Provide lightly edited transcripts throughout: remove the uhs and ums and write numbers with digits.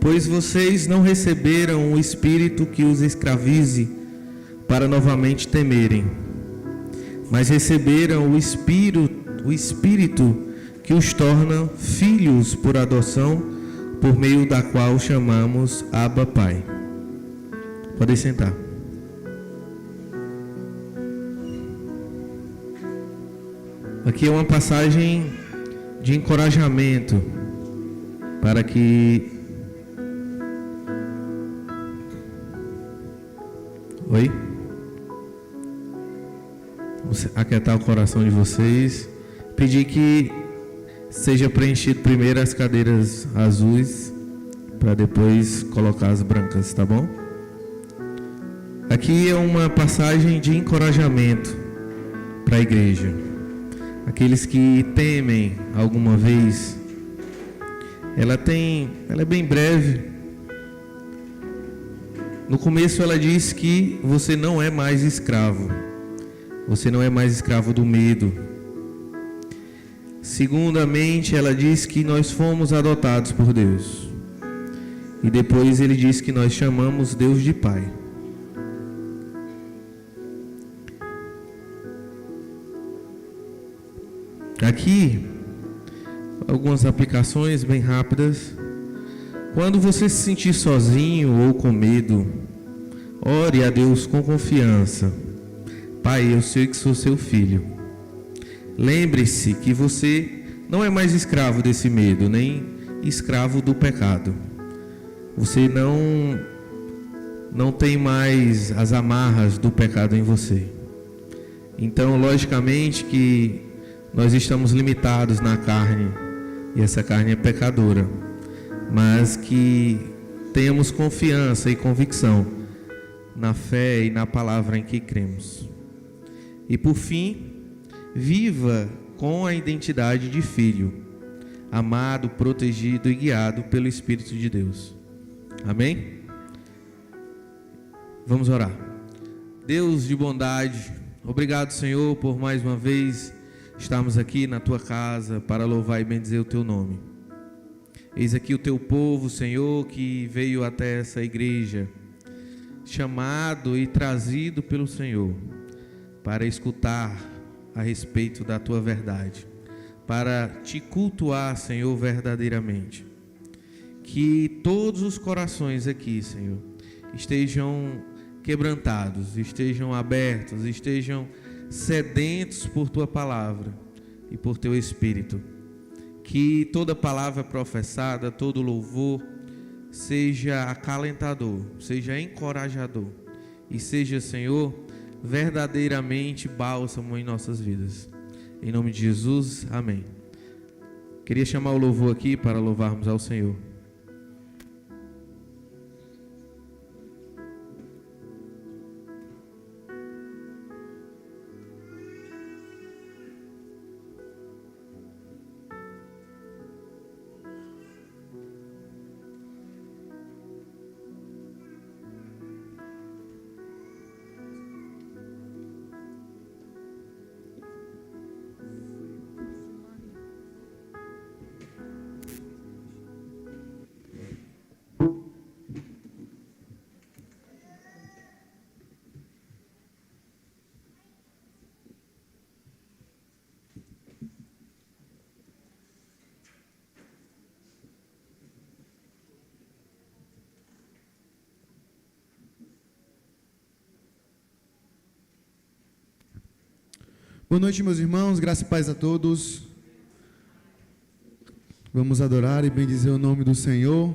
Pois vocês não receberam o espírito que os escravize para novamente temerem, mas receberam o espírito que os torna filhos por adoção, por meio da qual chamamos Abba Pai. Podem sentar. Aqui é uma passagem de encorajamento para que... Oi? Vamos aquietar o coração de vocês. Pedir que seja preenchido primeiro as cadeiras azuis, para depois colocar as brancas, tá bom? Aqui é uma passagem de encorajamento para a igreja. Aqueles que temem alguma vez, ela é bem breve. No começo ela diz que você não é mais escravo. Você não é mais escravo do medo. Segundamente, ela diz que nós fomos adotados por Deus. E depois ele diz que nós chamamos Deus de Pai. Aqui, algumas aplicações bem rápidas. Quando você se sentir sozinho ou com medo, ore a Deus com confiança. Pai, eu sei que sou seu filho. Lembre-se que você não é mais escravo desse medo, nem escravo do pecado. Você não tem mais as amarras do pecado em você. Então, logicamente que nós estamos limitados na carne, e essa carne é pecadora, mas que tenhamos confiança e convicção na fé e na palavra em que cremos. E por fim, viva com a identidade de filho, amado, protegido e guiado pelo Espírito de Deus. Amém? Vamos orar. Deus de bondade, obrigado, Senhor, por mais uma vez estarmos aqui na Tua casa para louvar e bendizer o Teu nome. Eis aqui o Teu povo, Senhor, que veio até essa igreja, chamado e trazido pelo Senhor, para escutar a respeito da Tua verdade, para Te cultuar, Senhor, verdadeiramente. Que todos os corações aqui, Senhor, estejam quebrantados, estejam abertos, estejam sedentos por Tua palavra e por Teu Espírito. Que toda palavra professada, todo louvor, seja acalentador, seja encorajador e seja, Senhor, verdadeiramente bálsamo em nossas vidas. Em nome de Jesus, amém. Queria chamar o louvor aqui para louvarmos ao Senhor. Boa noite, meus irmãos, graça e paz a todos. Vamos adorar e bendizer o nome do Senhor,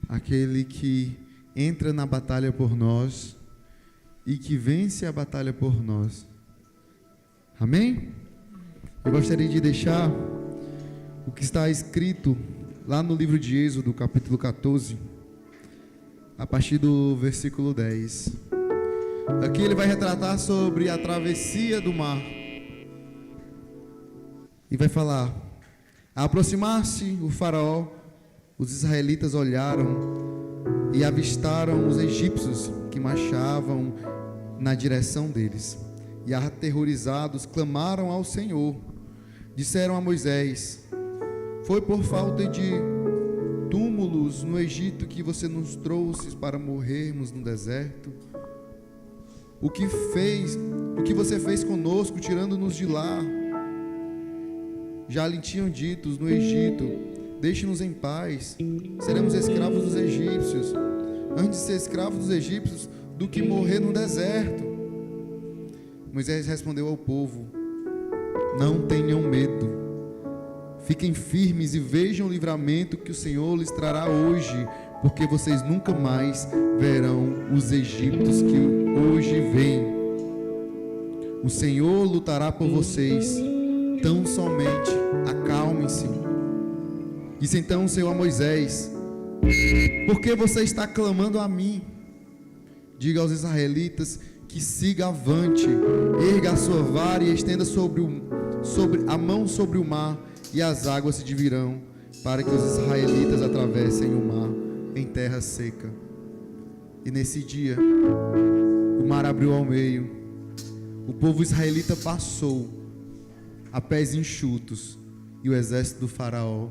aquele que entra na batalha por nós e que vence a batalha por nós. Amém? Eu gostaria de deixar o que está escrito lá no livro de Êxodo, capítulo 14, a partir do versículo 10. Aqui ele vai retratar sobre a travessia do mar. E vai falar: ao aproximar-se o faraó, os israelitas olharam e avistaram os egípcios que marchavam na direção deles. E aterrorizados clamaram ao Senhor. Disseram a Moisés: foi por falta de túmulos no Egito que você nos trouxe para morrermos no deserto. O que você fez conosco, tirando-nos de lá. Já lhe tinham dito no Egito: deixe-nos em paz, seremos escravos dos egípcios. Antes de ser escravos dos egípcios do que morrer no deserto. Moisés respondeu ao povo: não tenham medo, fiquem firmes e vejam o livramento que o Senhor lhes trará hoje, porque vocês nunca mais verão os egípcios que hoje vêm. O Senhor lutará por vocês, tão somente acalmem-se. Disse então o Senhor a Moisés: por que você está clamando a mim? Diga aos israelitas que siga avante, erga a sua vara e estenda a mão sobre o mar, e as águas se dividirão, para que os israelitas atravessem o mar em terra seca. E nesse dia o mar abriu ao meio, o povo israelita passou a pés enxutos, e o exército do faraó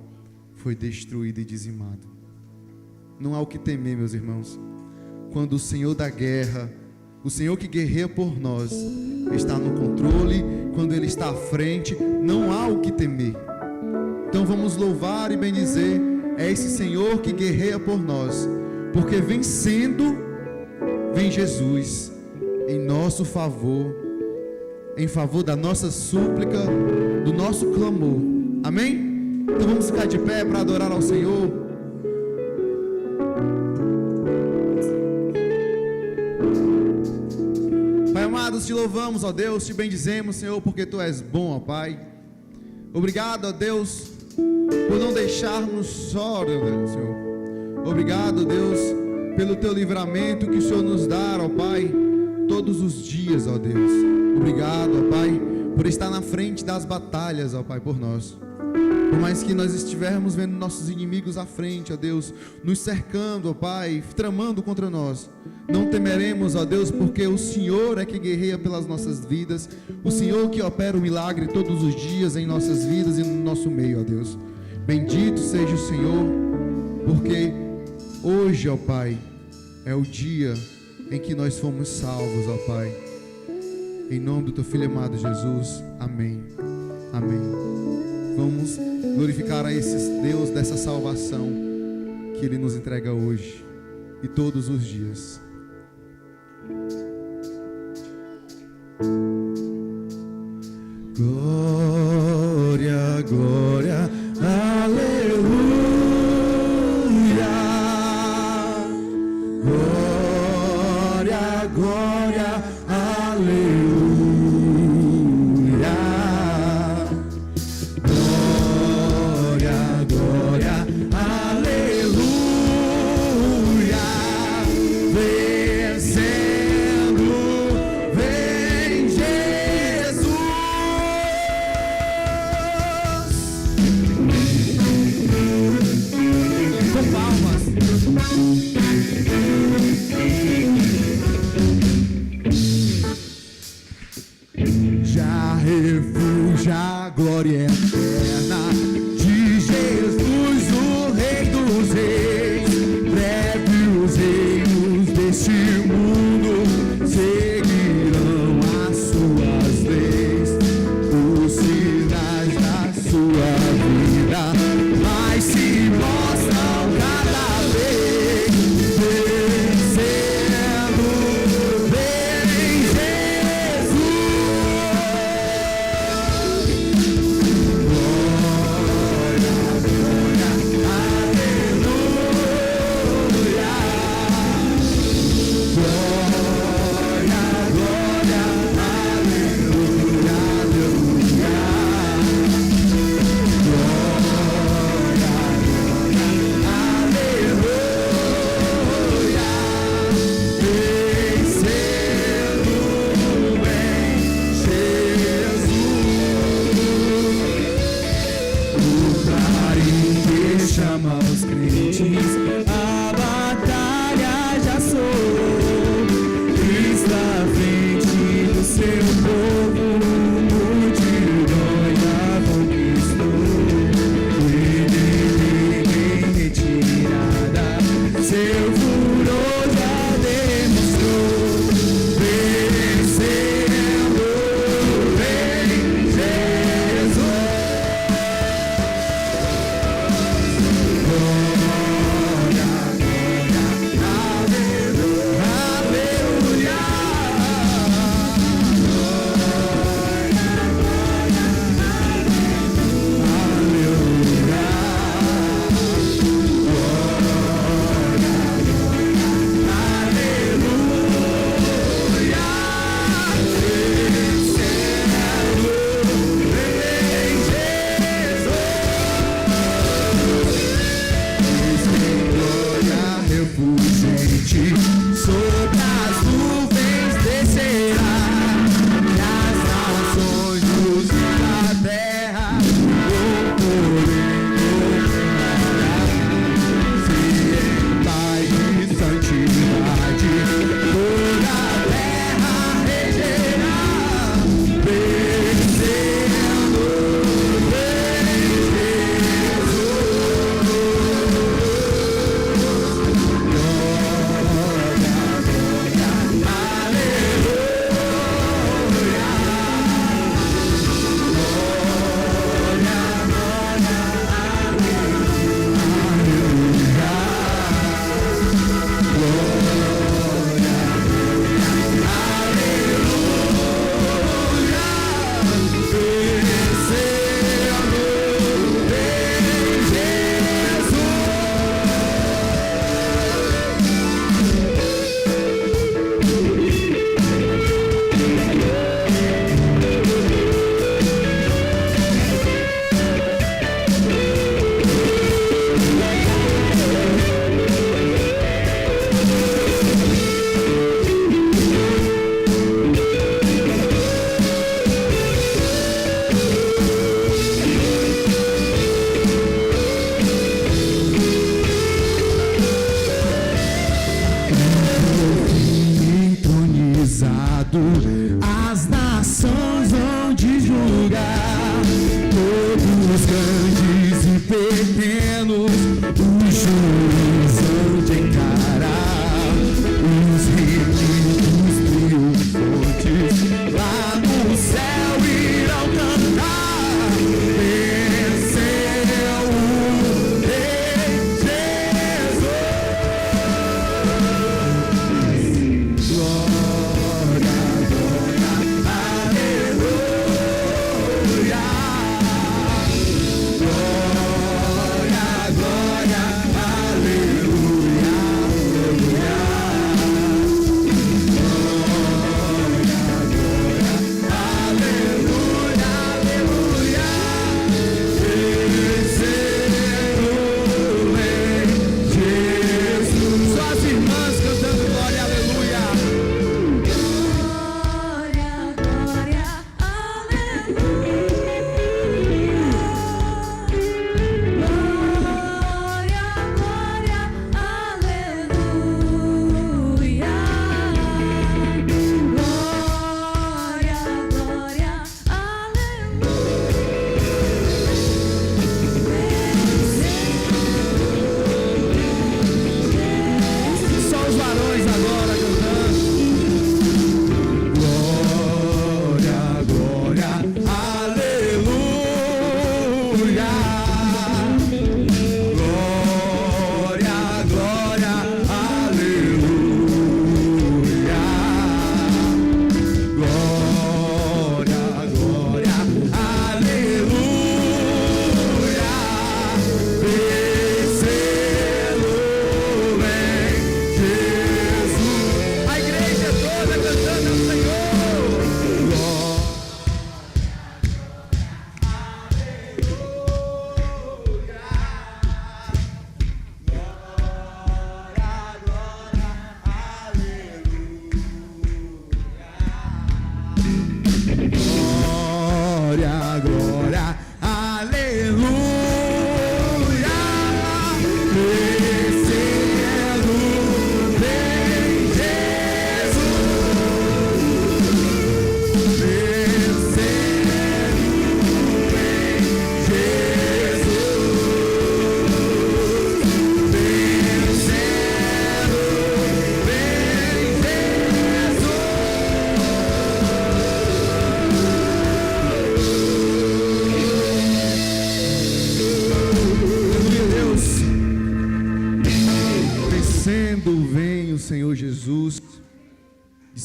foi destruído e dizimado. Não há o que temer, meus irmãos, quando o Senhor da guerra, o Senhor que guerreia por nós, está no controle. Quando Ele está à frente, não há o que temer. Então vamos louvar e bendizer é esse Senhor que guerreia por nós, porque vencendo, vem Jesus em nosso favor, em favor da nossa súplica, do nosso clamor. Amém? Então vamos ficar de pé para adorar ao Senhor. Pai amado, te louvamos, ó Deus, te bendizemos, Senhor, porque Tu és bom, ó Pai. Obrigado, ó Deus, por não deixar-nos só, Senhor. Obrigado, Deus, pelo Teu livramento que o Senhor nos dá, ó Pai, todos os dias, ó Deus. Obrigado, ó Pai, por estar na frente das batalhas, ó Pai, por nós. Por mais que nós estivermos vendo nossos inimigos à frente, ó Deus, nos cercando, ó Pai, tramando contra nós, não temeremos, ó Deus, porque o Senhor é que guerreia pelas nossas vidas, o Senhor que opera o milagre todos os dias em nossas vidas e no nosso meio, ó Deus. Bendito seja o Senhor, porque hoje, ó Pai, é o dia em que nós fomos salvos, ó Pai. Em nome do Teu Filho amado Jesus, amém. Amém. Vamos glorificar a esse Deus dessa salvação que Ele nos entrega hoje e todos os dias. Glória, glória, aleluia. Glória, glória, aleluia. Já glória eterna de Jesus, o Rei dos Reis. Breve os reinos deste mundo seguirão as suas leis, os sinais da sua vida, mas se mostram cada vez, vencendo, vem Jesus. Chama os crentes, a batalha já soou. Cristo à frente do seu povo, multidões já conquistou. O inimigo em retiro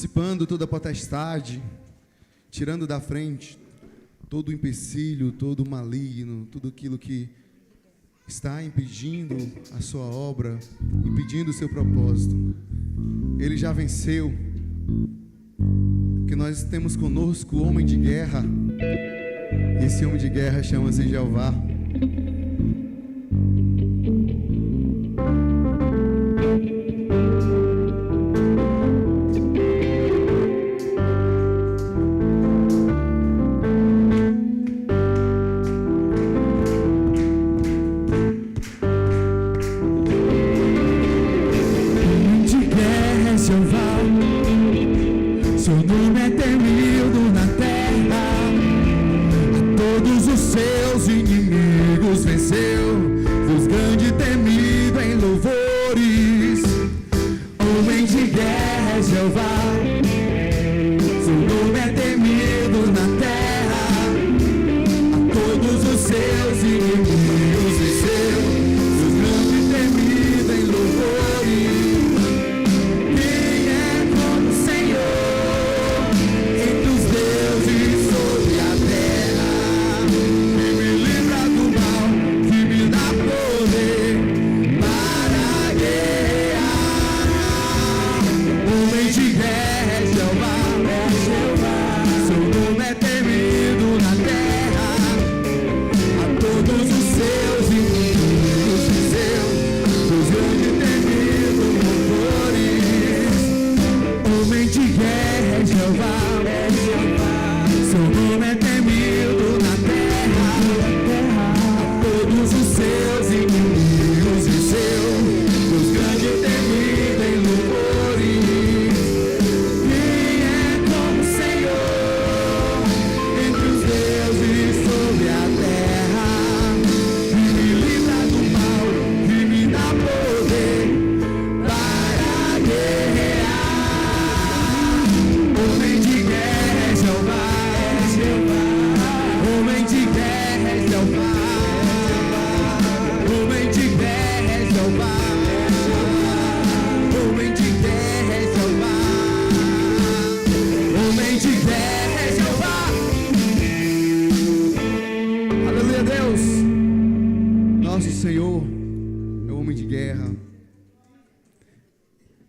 dissipando toda a potestade, tirando da frente todo o empecilho, todo o maligno, tudo aquilo que está impedindo a sua obra, impedindo o seu propósito. Ele já venceu, que nós temos conosco o homem de guerra, e esse homem de guerra chama-se Jeová.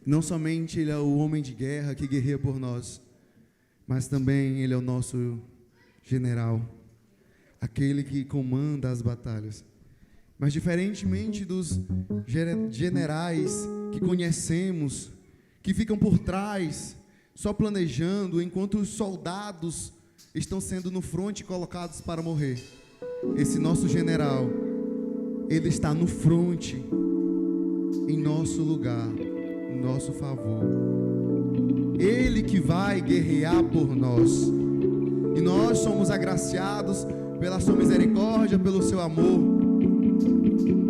Não somente Ele é o homem de guerra que guerreia por nós, mas também Ele é o nosso general, aquele que comanda as batalhas. Mas diferentemente dos generais que conhecemos, que ficam por trás, só planejando, enquanto os soldados estão sendo no fronte colocados para morrer, esse nosso general, Ele está no fronte, em nosso lugar, em nosso favor. Ele que vai guerrear por nós. E nós somos agraciados pela sua misericórdia, pelo seu amor.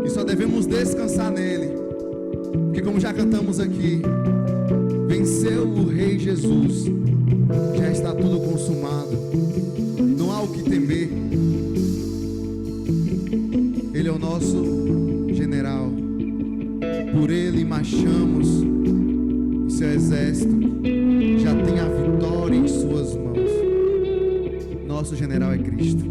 E só devemos descansar nele. Porque como já cantamos aqui, venceu o Rei Jesus. Já está tudo consumado. Não há o que temer. Ele é o nosso general. Por ele marchamos, e seu exército já tem a vitória em suas mãos. Nosso general é Cristo.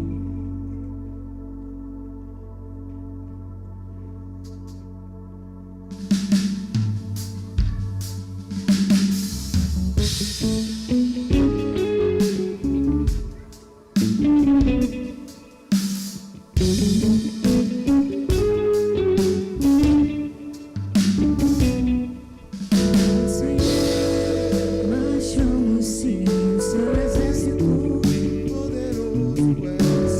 Seu exército poderoso é.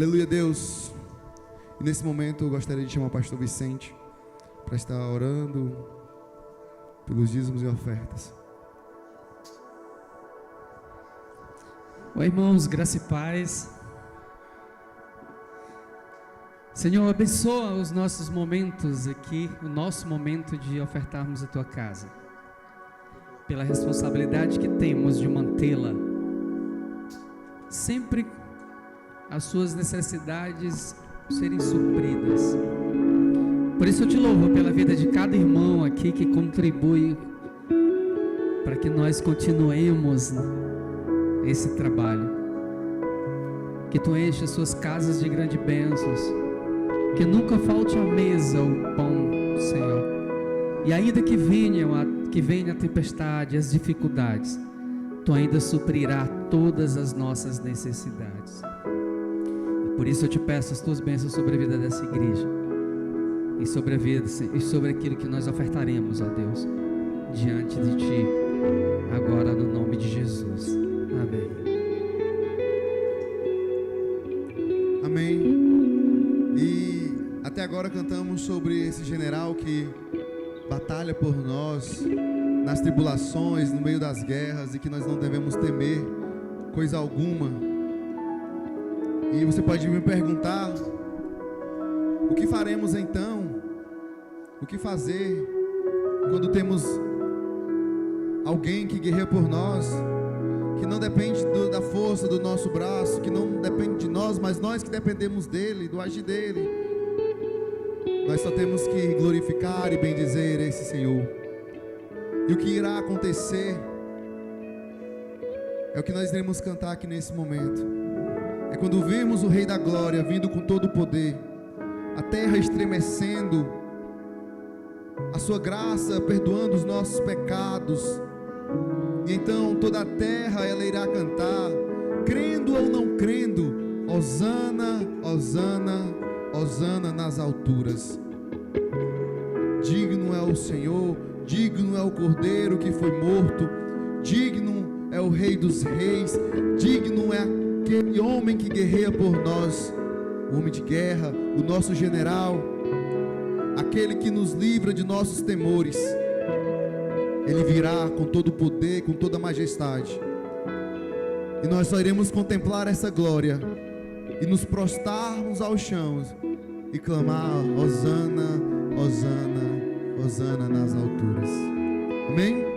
Aleluia, Deus. E nesse momento eu gostaria de chamar o pastor Vicente para estar orando pelos dízimos e ofertas. Oi, irmãos, graça e paz. Senhor, abençoa os nossos momentos aqui, o nosso momento de ofertarmos a Tua casa, pela responsabilidade que temos de mantê-la sempre as suas necessidades serem supridas. Por isso eu te louvo pela vida de cada irmão aqui que contribui para que nós continuemos esse trabalho. Que tu enche as suas casas de grandes bênçãos, que nunca falte à mesa o pão, Senhor. E ainda que venha a tempestade, as dificuldades, tu ainda suprirá todas as nossas necessidades. E por isso eu te peço as tuas bênçãos sobre a vida dessa igreja e sobre a vida e sobre aquilo que nós ofertaremos, ó Deus, diante de ti, agora no nome de Jesus. Amém. Amém. E até agora cantamos sobre esse general que batalha por nós nas tribulações, no meio das guerras, e que nós não devemos temer coisa alguma. E você pode me perguntar: o que faremos então? O que fazer quando temos alguém que guerreia por nós, que não depende da força do nosso braço, que não depende de nós, mas nós que dependemos dele, do agir dele? Nós só temos que glorificar e bendizer esse Senhor. E o que irá acontecer é o que nós iremos cantar aqui nesse momento. É quando virmos o Rei da Glória vindo com todo o poder, a terra estremecendo, a sua graça perdoando os nossos pecados, e então toda a terra ela irá cantar, crendo ou não crendo: Hosana, Hosana, Hosana nas alturas. Digno é o Senhor, digno é o Cordeiro que foi morto, digno é o Rei dos Reis, digno é aquele homem que guerreia por nós, o homem de guerra, o nosso general, aquele que nos livra de nossos temores. Ele virá com todo o poder, com toda a majestade, e nós só iremos contemplar essa glória e nos prostrarmos ao chão e clamar: Hosana, Hosana, Hosana nas alturas. Amém?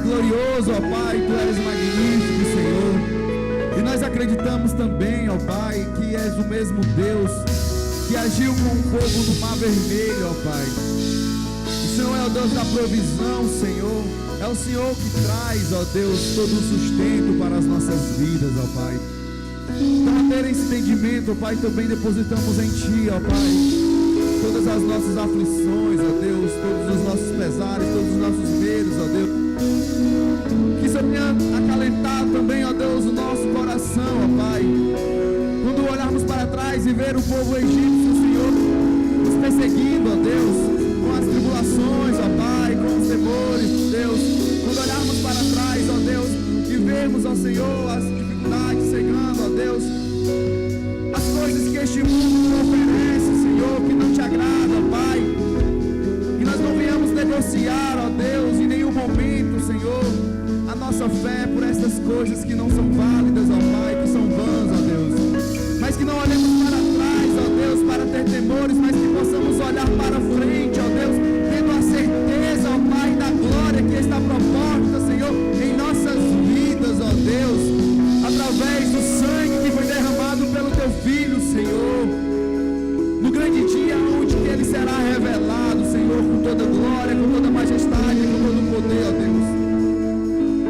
Glorioso, ó Pai, Tu és magnífico, Senhor. E nós acreditamos também, ó Pai, que és o mesmo Deus que agiu com o povo do Mar Vermelho, ó Pai. O Senhor é o Deus da provisão, Senhor. É o Senhor que traz, ó Deus, todo o sustento para as nossas vidas, ó Pai. Para ter esse entendimento, ó Pai, também depositamos em Ti, ó Pai, todas as nossas aflições, ó Deus, todos os nossos pesares, todos os nossos medos, ó Deus. Que isso venha acalentar também, ó Deus, o nosso coração, ó Pai. Quando olharmos para trás e ver o povo egípcio, Senhor, nos perseguindo, ó Deus, com as tribulações, ó Pai, com os temores, Deus. Quando olharmos para trás, ó Deus, e vermos, ó Senhor, as dificuldades chegando, ó Deus, as coisas que este mundo oferece, Senhor, que não te agrada, ó Pai. Que nós não venhamos negociar, ó Deus, em nenhum momento, Senhor, a nossa fé por essas coisas que não são válidas, ó Pai, que são vãs, ó Deus. Mas que não olhemos para trás, ó Deus, para ter temores, mas que possamos olhar para frente, ó Deus, tendo a certeza, ó Pai, da glória que está proposta, Senhor, em nossas vidas, ó Deus, através do sangue que foi derramado pelo Teu Filho, Senhor, no grande dia onde Ele será revelado, Senhor, com toda glória, com toda majestade, com todo poder, ó Deus.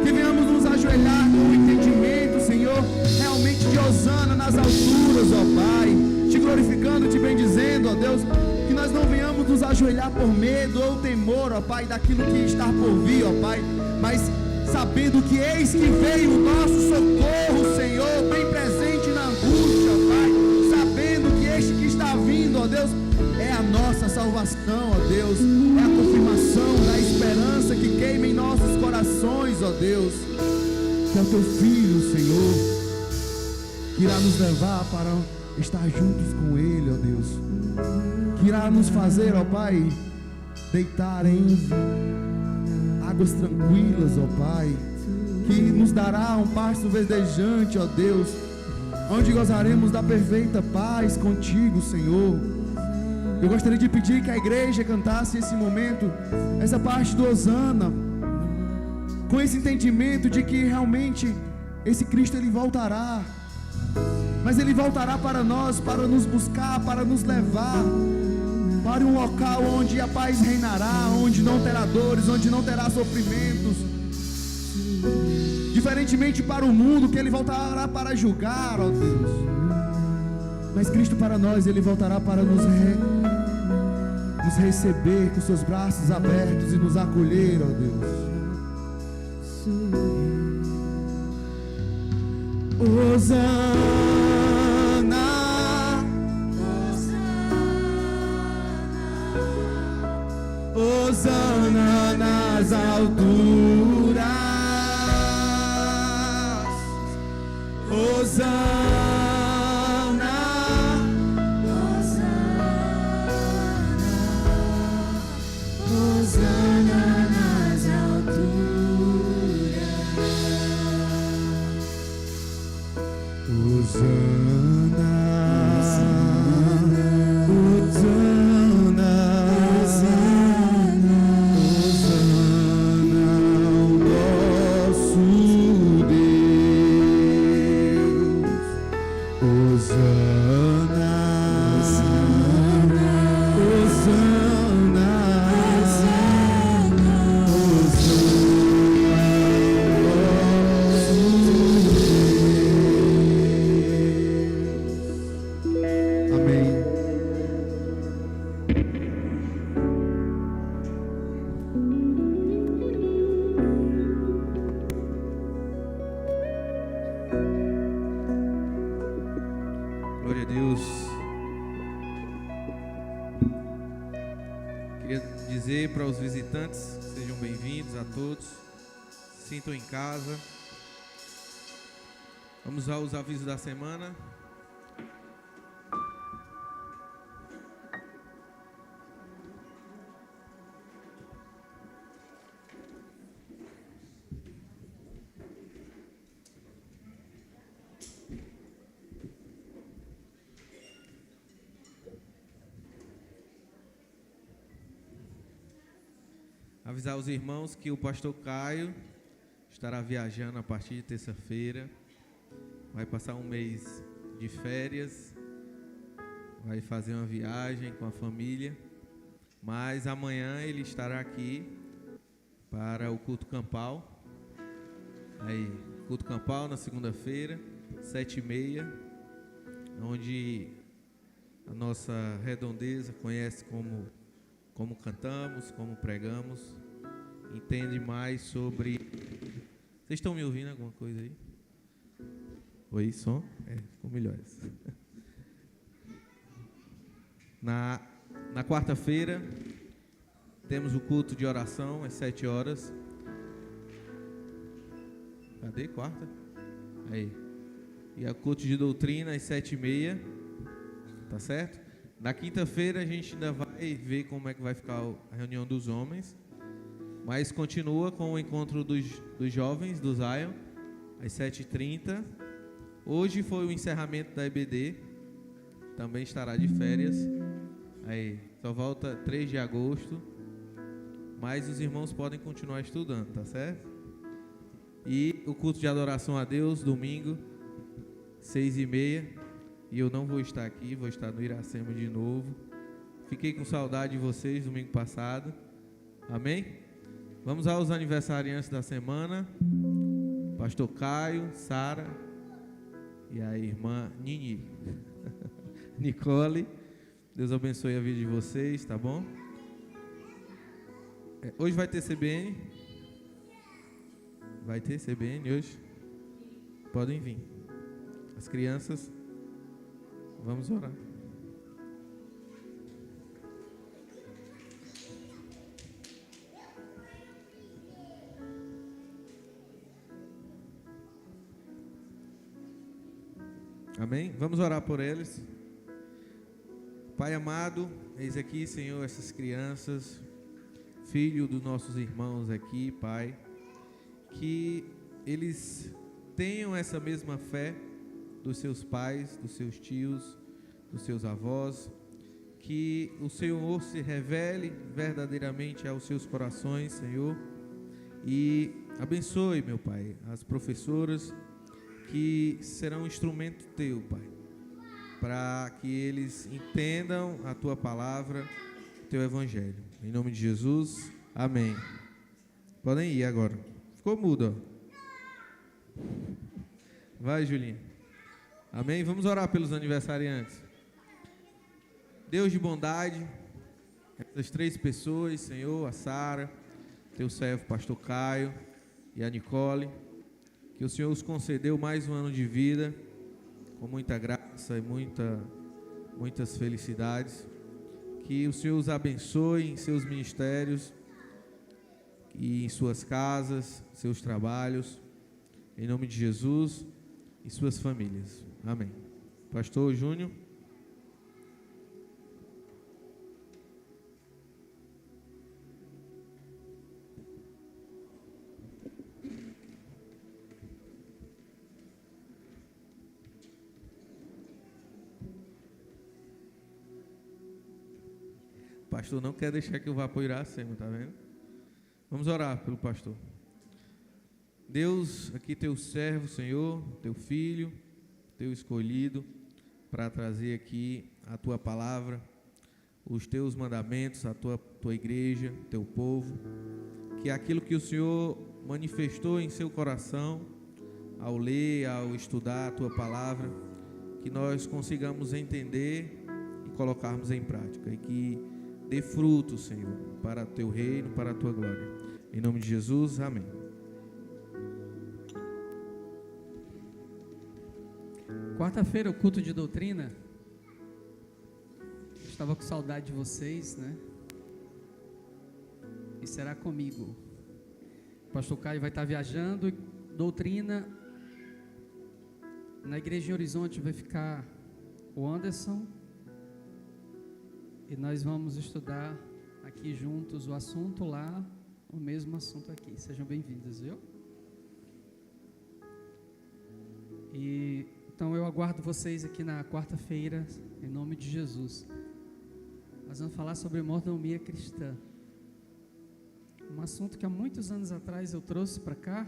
Que venhamos nos ajoelhar com o entendimento, Senhor, realmente de hosana nas alturas, ó Pai, te glorificando, te bendizendo, ó Deus. Que nós não venhamos nos ajoelhar por medo ou temor, ó Pai, daquilo que está por vir, ó Pai, mas sabendo que eis que veio o nosso socorro, Senhor, bem presente na angústia, ó Pai, sabendo que este que está vindo, ó Deus, é a nossa salvação, ó Deus, é a confirmação da esperança que queima em nossos corações, ó Deus, que é o Teu Filho, Senhor, que irá nos levar para estar juntos com Ele, ó Deus, que irá nos fazer, ó Pai, deitar em águas tranquilas, ó Pai, que nos dará um pasto verdejante, ó Deus, onde gozaremos da perfeita paz contigo, Senhor. Eu gostaria de pedir que a igreja cantasse esse momento, essa parte do Hosana, com esse entendimento de que realmente esse Cristo Ele voltará, mas Ele voltará para nós, para nos buscar, para nos levar para um local onde a paz reinará, onde não terá dores, onde não terá sofrimentos. Diferentemente para o mundo, que Ele voltará para julgar, ó Deus. Mas Cristo para nós, Ele voltará para nos receber com seus braços abertos e nos acolher, ó Deus. Hosana, Hosana nas alturas, Hosana, Hosana nas alturas, Hosana, Hosana, Hosana, Queria dizer para os visitantes, sejam bem-vindos a todos, se sintam em casa. Vamos aos avisos da semana. Avisar os irmãos que o pastor Caio estará viajando a partir de terça-feira. Vai passar um mês de férias, vai fazer uma viagem com a família, mas amanhã ele estará aqui para o culto campal. Aí, culto campal na segunda-feira, 7h30, onde a nossa redondeza conhece como cantamos, como pregamos, entende mais sobre... Vocês estão me ouvindo alguma coisa aí? Oi, som? Ficou melhores. Na quarta-feira, temos o culto de oração, às 7 horas. Cadê? Quarta? Aí. E o culto de doutrina, às 7h30. Tá certo? Na quinta-feira, a gente ainda vai ver como é que vai ficar a reunião dos homens. Mas continua com o encontro dos jovens, do Zion, às 7h30. Hoje foi o encerramento da EBD, também estará de férias, aí só volta 3 de agosto, mas os irmãos podem continuar estudando, tá certo? E o culto de adoração a Deus, domingo, 6h30, e eu não vou estar aqui, vou estar no Iracema de novo. Fiquei com saudade de vocês domingo passado, amém? Vamos aos aniversariantes da semana, pastor Caio, Sara e a irmã Nini, Nicole. Deus abençoe a vida de vocês, tá bom? Hoje vai ter CBN? Vai ter CBN hoje? Podem vir. As crianças, vamos orar. Amém? Vamos orar por eles. Pai amado, eis aqui, Senhor, essas crianças, filho dos nossos irmãos aqui, Pai, que eles tenham essa mesma fé dos seus pais, dos seus tios, dos seus avós, que o Senhor se revele verdadeiramente aos seus corações, Senhor, e abençoe, meu Pai, as professoras que serão um instrumento Teu, Pai, para que eles entendam a Tua palavra, o Teu Evangelho. Em nome de Jesus, amém. Podem ir agora. Ficou mudo, ó. Vai, Julinha. Amém? Vamos orar pelos aniversariantes. Deus de bondade, essas 3 pessoas, Senhor, a Sara, Teu servo, pastor Caio e a Nicole, que o Senhor os concedeu mais um ano de vida, com muita graça e muitas felicidades. Que o Senhor os abençoe em seus ministérios e em suas casas, seus trabalhos, em nome de Jesus e suas famílias. Amém. Pastor Júnior. O pastor não quer deixar que eu vá para o Iracema, tá vendo? Vamos orar pelo pastor. Deus, aqui teu servo, Senhor, teu filho, teu escolhido, para trazer aqui a tua palavra, os teus mandamentos, a tua igreja, teu povo, que aquilo que o Senhor manifestou em seu coração, ao ler, ao estudar a tua palavra, que nós consigamos entender e colocarmos em prática, e que dê fruto, Senhor, para o teu reino, para a tua glória. Em nome de Jesus, amém. Quarta-feira, o culto de doutrina. Estava com saudade de vocês, né? e será comigo. O pastor Caio vai estar viajando, doutrina. Na Igreja em Horizonte vai ficar o Anderson, e nós vamos estudar aqui juntos o assunto lá, o mesmo assunto aqui. Sejam bem-vindos, viu? E então eu aguardo vocês aqui na quarta-feira, em nome de Jesus. Nós vamos falar sobre mordomia cristã, um assunto que há muitos anos atrás eu trouxe para cá,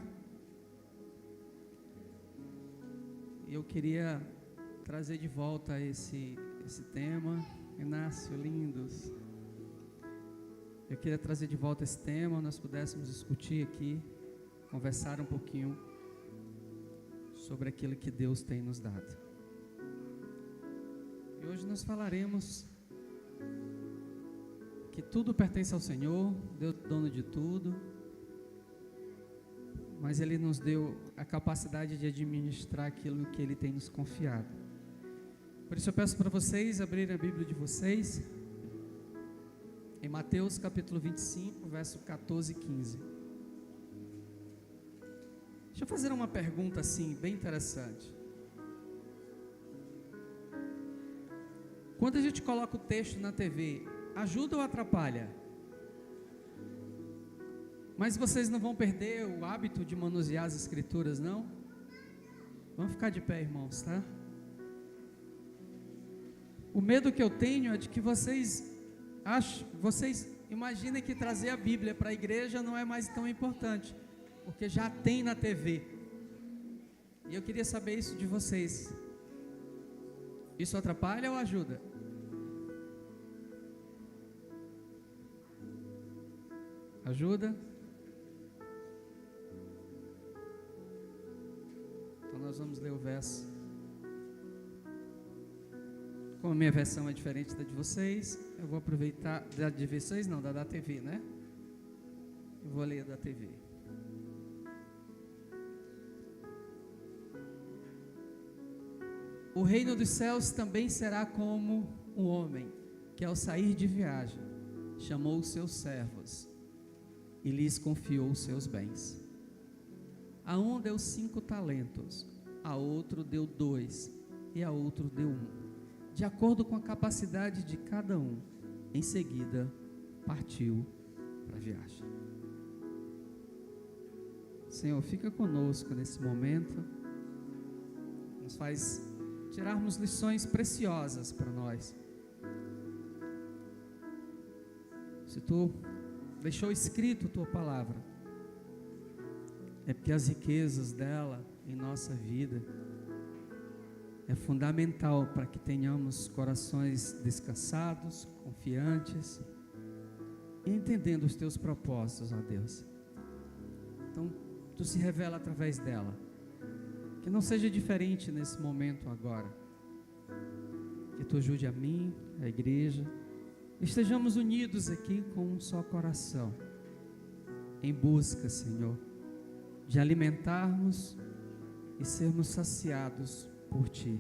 e eu queria trazer de volta esse tema. Inácio, lindos, eu queria trazer de volta esse tema, nós pudéssemos discutir aqui, conversar um pouquinho sobre aquilo que Deus tem nos dado. E hoje nós falaremos que tudo pertence ao Senhor, Deus é dono de tudo, mas Ele nos deu a capacidade de administrar aquilo que Ele tem nos confiado. Por isso eu peço para vocês abrirem a Bíblia de vocês em Mateus capítulo 25, verso 14 e 15. Deixa eu fazer uma pergunta assim, bem interessante. Quando a gente coloca o texto na TV, ajuda ou atrapalha? Mas vocês não vão perder o hábito de manusear as escrituras, não? Vamos ficar de pé, irmãos, tá? O medo que eu tenho é de que vocês imaginem que trazer a Bíblia para a igreja não é mais tão importante, porque já tem na TV. E eu queria saber isso de vocês. Isso atrapalha ou ajuda? Ajuda? Então nós vamos ler o verso. Como a minha versão é diferente da de vocês, eu vou aproveitar, da de vocês não, da TV, né? Eu vou ler da TV. O reino dos céus também será como um homem que, ao sair de viagem, chamou os seus servos e lhes confiou os seus bens. A um deu 5 talentos, a outro deu 2 e a outro deu 1, de acordo com a capacidade de cada um. Em seguida, partiu para a viagem. Senhor, fica conosco nesse momento, nos faz tirarmos lições preciosas para nós. Se Tu deixou escrito Tua palavra, é porque as riquezas dela em nossa vida é fundamental para que tenhamos corações descansados, confiantes e entendendo os Teus propósitos, ó Deus. Então, Tu se revela através dela. Que não seja diferente nesse momento agora. Que Tu ajude a mim, a igreja, estejamos unidos aqui com um só coração, em busca, Senhor, de alimentarmos e sermos saciados por Ti.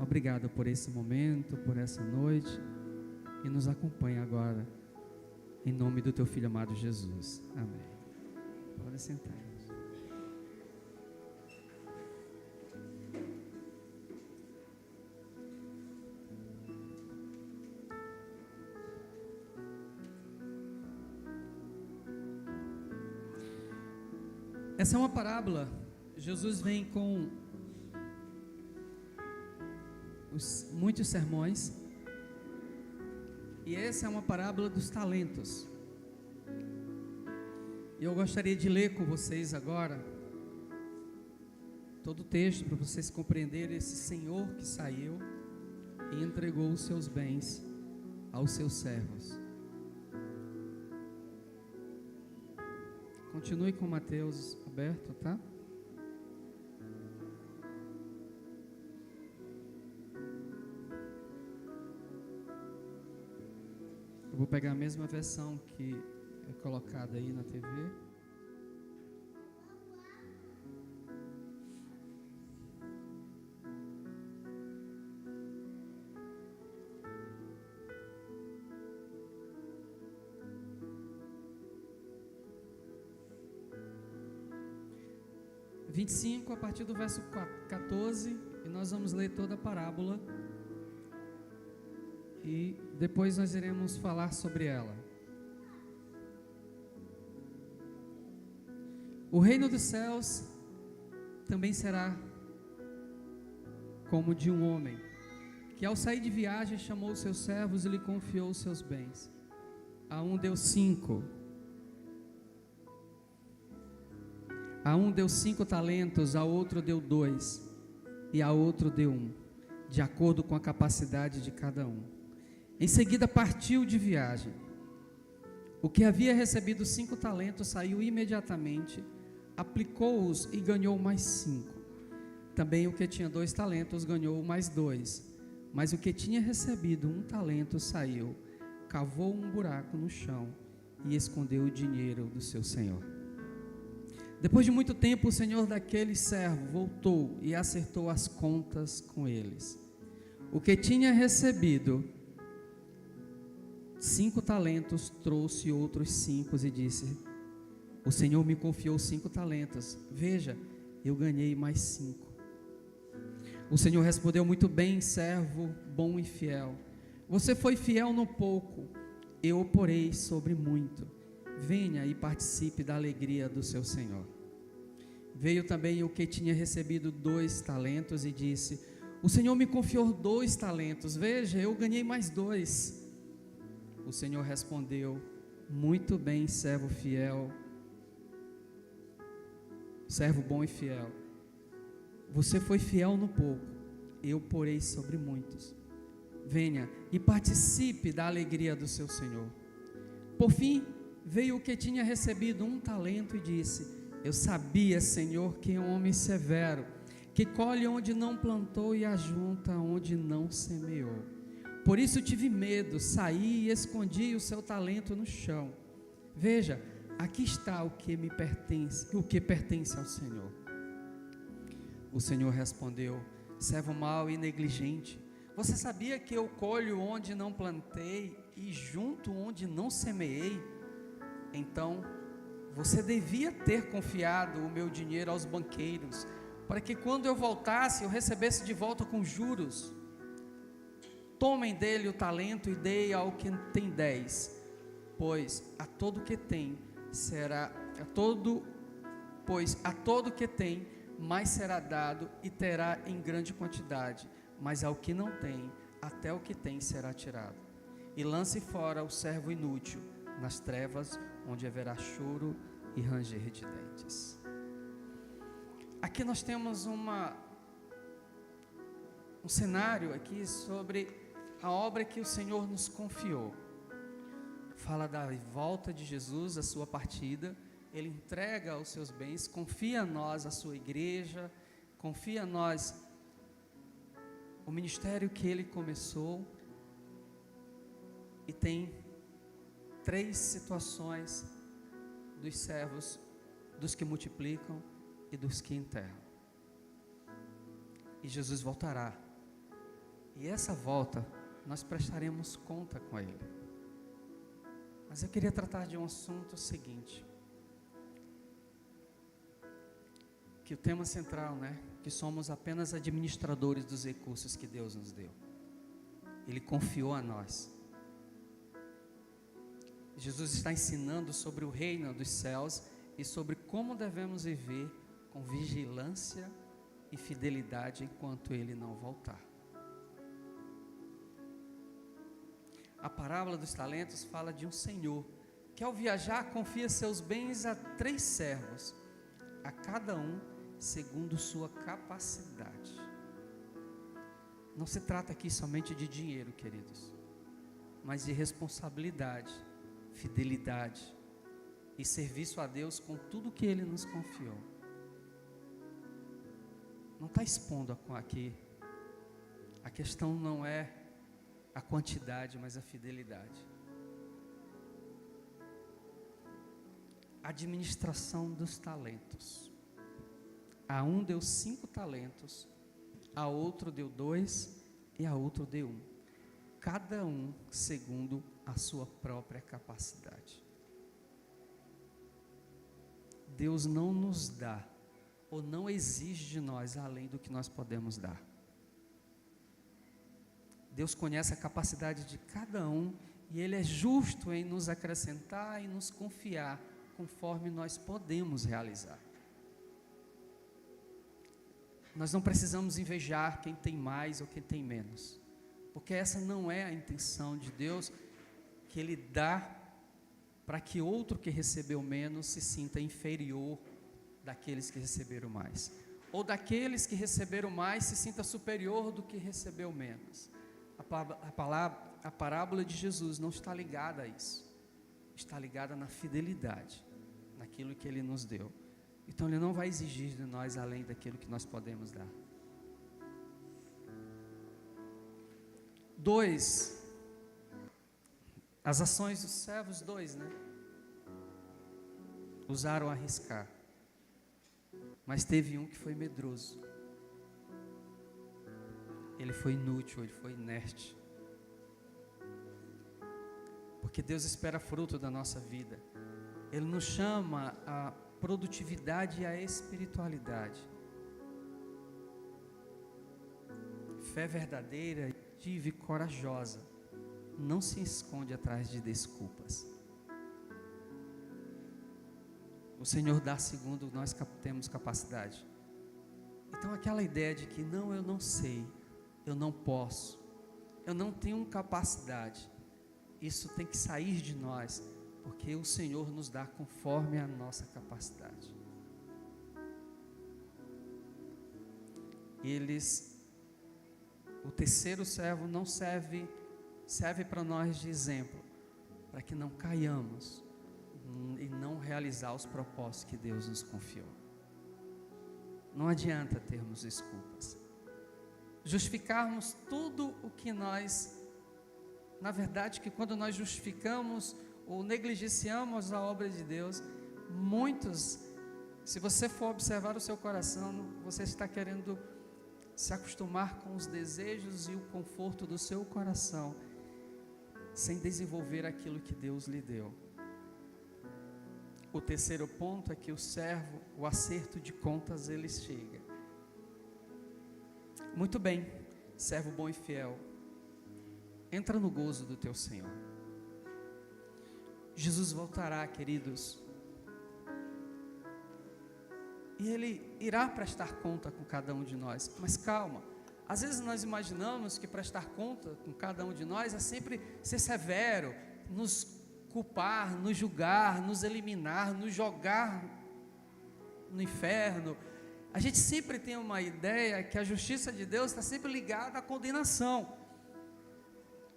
Obrigado por esse momento, por essa noite, e nos acompanha agora, em nome do Teu Filho amado Jesus. Amém. Pode sentar. Essa é uma parábola. Jesus vem com muitos sermões, e essa é uma parábola dos talentos. E eu gostaria de ler com vocês agora todo o texto para vocês compreenderem esse Senhor que saiu e entregou os seus bens aos seus servos. Continue com Mateus aberto, tá? Eu vou pegar a mesma versão que é colocada aí na TV. 25, a partir do verso 14, e nós vamos ler toda a parábola, e depois nós iremos falar sobre ela. O reino dos céus também será como de um homem, que ao sair de viagem chamou os seus servos e lhe confiou os seus bens. A um deu 5, a um deu 5 talentos, a outro deu 2, e a outro deu 1, de acordo com a capacidade de cada um. Em seguida partiu de viagem. O que havia recebido 5 talentos saiu imediatamente, aplicou-os e ganhou mais 5. Também o que tinha 2 talentos ganhou mais 2. Mas o que tinha recebido 1 talento saiu, cavou um buraco no chão e escondeu o dinheiro do seu senhor. Depois de muito tempo, o senhor daquele servo voltou e acertou as contas com eles. O que tinha recebido 5 talentos trouxe outros 5 e disse: o Senhor me confiou 5 talentos. Veja, eu ganhei mais 5. O Senhor respondeu: muito bem, servo bom e fiel. Você foi fiel no pouco, eu o porei sobre muito. Venha e participe da alegria do seu Senhor. Veio também o que tinha recebido 2 talentos e disse: o Senhor me confiou 2 talentos. Veja, eu ganhei mais 2. O Senhor respondeu: muito bem, servo fiel, servo bom e fiel. Você foi fiel no pouco, eu porei sobre muitos. Venha e participe da alegria do seu Senhor. Por fim, veio o que tinha recebido 1 talento e disse: eu sabia, Senhor, que é um homem severo, que colhe onde não plantou e ajunta onde não semeou. Por isso tive medo, saí e escondi o seu talento no chão. Veja, aqui está o que me pertence, o que pertence ao Senhor. O Senhor respondeu: servo mau e negligente, você sabia que eu colho onde não plantei e junto onde não semeei? Então, você devia ter confiado o meu dinheiro aos banqueiros, para que quando eu voltasse, eu recebesse de volta com juros. Tomem dele o talento e dei ao que tem 10, pois a todo que tem mais será dado e terá em grande quantidade, mas ao que não tem, até o que tem será tirado. E lance fora o servo inútil nas trevas, onde haverá choro e ranger de dentes. Aqui nós temos um cenário aqui sobre a obra que o Senhor nos confiou. Fala da volta de Jesus, a sua partida. Ele entrega os seus bens, confia a nós a sua igreja, confia a nós o ministério que ele começou. E tem 3 situações dos servos, dos que multiplicam e dos que enterram. E Jesus voltará. E essa volta nós prestaremos conta com ele. Mas eu queria tratar de um assunto seguinte, que o tema central, que somos apenas administradores dos recursos que Deus nos deu. Ele confiou a nós. Jesus está ensinando sobre o reino dos céus e sobre como devemos viver com vigilância e fidelidade enquanto ele não voltar. A parábola dos talentos fala de um senhor que ao viajar confia seus bens a 3 servos, a cada um segundo sua capacidade. Não se trata aqui somente de dinheiro, queridos, mas de responsabilidade, fidelidade e serviço a Deus com tudo que Ele nos confiou. Não está expondo aqui, a questão não é a quantidade, mas a fidelidade. Administração dos talentos. A um deu 5 talentos, a outro deu 2 e a outro deu 1. Cada um segundo a sua própria capacidade. Deus não nos dá ou não exige de nós além do que nós podemos dar. Deus conhece a capacidade de cada um e Ele é justo em nos acrescentar e nos confiar conforme nós podemos realizar. Nós não precisamos invejar quem tem mais ou quem tem menos, porque essa não é a intenção de Deus, que Ele dá para que outro que recebeu menos se sinta inferior daqueles que receberam mais, ou daqueles que receberam mais se sinta superior do que recebeu menos. A parábola de Jesus não está ligada a isso, está ligada na fidelidade, naquilo que Ele nos deu. Então Ele não vai exigir de nós além daquilo que nós podemos dar. 2, as ações dos servos, 2, usaram arriscar, mas teve um que foi medroso. Ele foi inútil, ele foi inerte. Porque Deus espera fruto da nossa vida. Ele nos chama a produtividade e a espiritualidade. Fé verdadeira, ativa e corajosa não se esconde atrás de desculpas. O Senhor dá segundo nós temos capacidade. Então aquela ideia de que não, eu não sei, eu não posso, eu não tenho capacidade, isso tem que sair de nós, porque o Senhor nos dá conforme a nossa capacidade. O terceiro servo não serve para nós de exemplo, para que não caiamos e não realizar os propósitos que Deus nos confiou. Não adianta termos desculpas, justificarmos tudo o que nós, na verdade, que quando nós justificamos ou negligenciamos a obra de Deus, muitos, se você for observar o seu coração, você está querendo se acostumar com os desejos e o conforto do seu coração, sem desenvolver aquilo que Deus lhe deu. O terceiro ponto é que o servo, o acerto de contas, ele chega. Muito bem, servo bom e fiel, entra no gozo do teu Senhor. Jesus voltará, queridos, e Ele irá prestar conta com cada um de nós. Mas calma, às vezes nós imaginamos que prestar conta com cada um de nós é sempre ser severo, nos culpar, nos julgar, nos eliminar, nos jogar no inferno. A gente sempre tem uma ideia que a justiça de Deus está sempre ligada à condenação,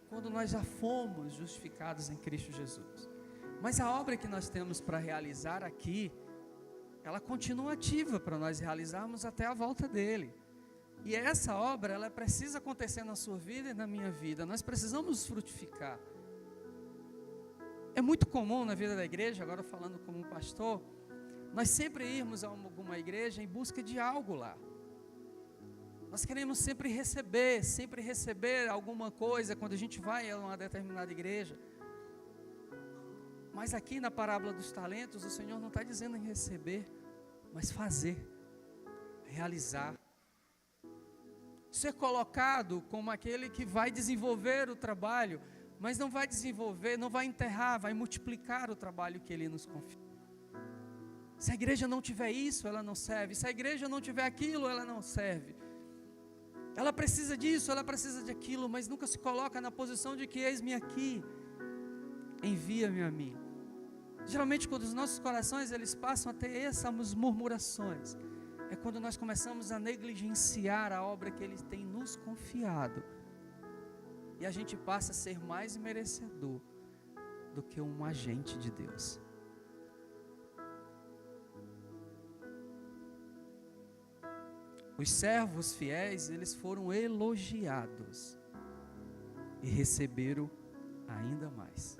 quando nós já fomos justificados em Cristo Jesus. Mas a obra que nós temos para realizar aqui, ela continua ativa para nós realizarmos até a volta dele. E essa obra, ela precisa acontecer na sua vida e na minha vida. Nós precisamos frutificar. É muito comum na vida da igreja, agora falando como um pastor, nós sempre irmos a alguma igreja em busca de algo lá. Nós queremos sempre receber alguma coisa quando a gente vai a uma determinada igreja. Mas aqui na parábola dos talentos, o Senhor não está dizendo em receber, mas fazer, realizar. Ser colocado como aquele que vai desenvolver o trabalho, mas não vai desenvolver, não vai enterrar, vai multiplicar o trabalho que Ele nos confia. Se a igreja não tiver isso, ela não serve. Se a igreja não tiver aquilo, ela não serve. Ela precisa disso, ela precisa de aquilo, mas nunca se coloca na posição de que eis-me aqui, envia-me a mim. Geralmente quando os nossos corações eles passam a ter essas murmurações, é quando nós começamos a negligenciar a obra que Ele tem nos confiado, e a gente passa a ser mais merecedor do que um agente de Deus. Os servos fiéis, eles foram elogiados e receberam ainda mais.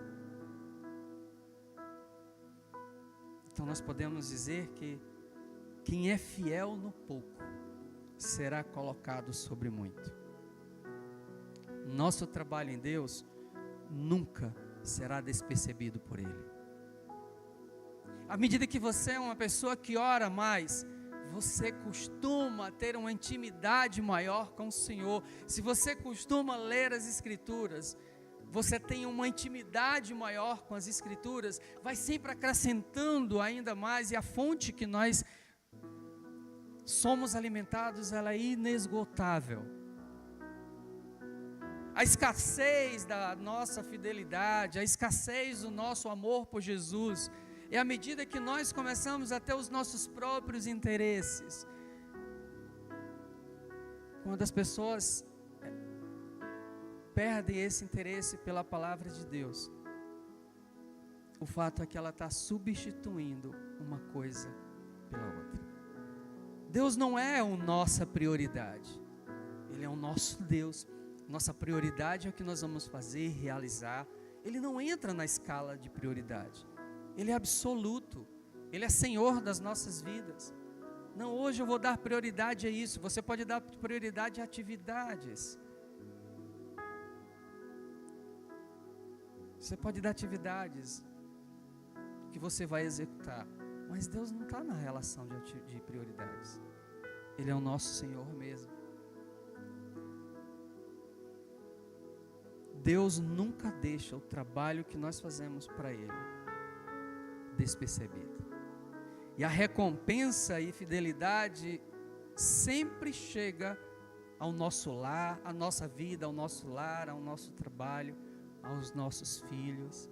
Então nós podemos dizer que quem é fiel no pouco será colocado sobre muito. Nosso trabalho em Deus nunca será despercebido por Ele. À medida que você é uma pessoa que ora mais, você costuma ter uma intimidade maior com o Senhor, se você costuma ler as Escrituras, você tem uma intimidade maior com as Escrituras, vai sempre acrescentando ainda mais, e a fonte que nós somos alimentados, ela é inesgotável. A escassez da nossa fidelidade, a escassez do nosso amor por Jesus, é à medida que nós começamos a ter os nossos próprios interesses. Quando as pessoas perdem esse interesse pela palavra de Deus, o fato é que ela está substituindo uma coisa pela outra. Deus não é a nossa prioridade, Ele é o nosso Deus. Nossa prioridade é o que nós vamos fazer, realizar. Ele não entra na escala de prioridade. Ele é absoluto. Ele é Senhor das nossas vidas. Não, hoje eu vou dar prioridade a isso. Você pode dar prioridade a atividades. Você pode dar atividades que você vai executar. Mas Deus não está na relação de prioridades. Ele é o nosso Senhor mesmo. Deus nunca deixa o trabalho que nós fazemos para Ele despercebido. E a recompensa e fidelidade sempre chega ao nosso lar, à nossa vida, ao nosso lar, ao nosso trabalho, aos nossos filhos.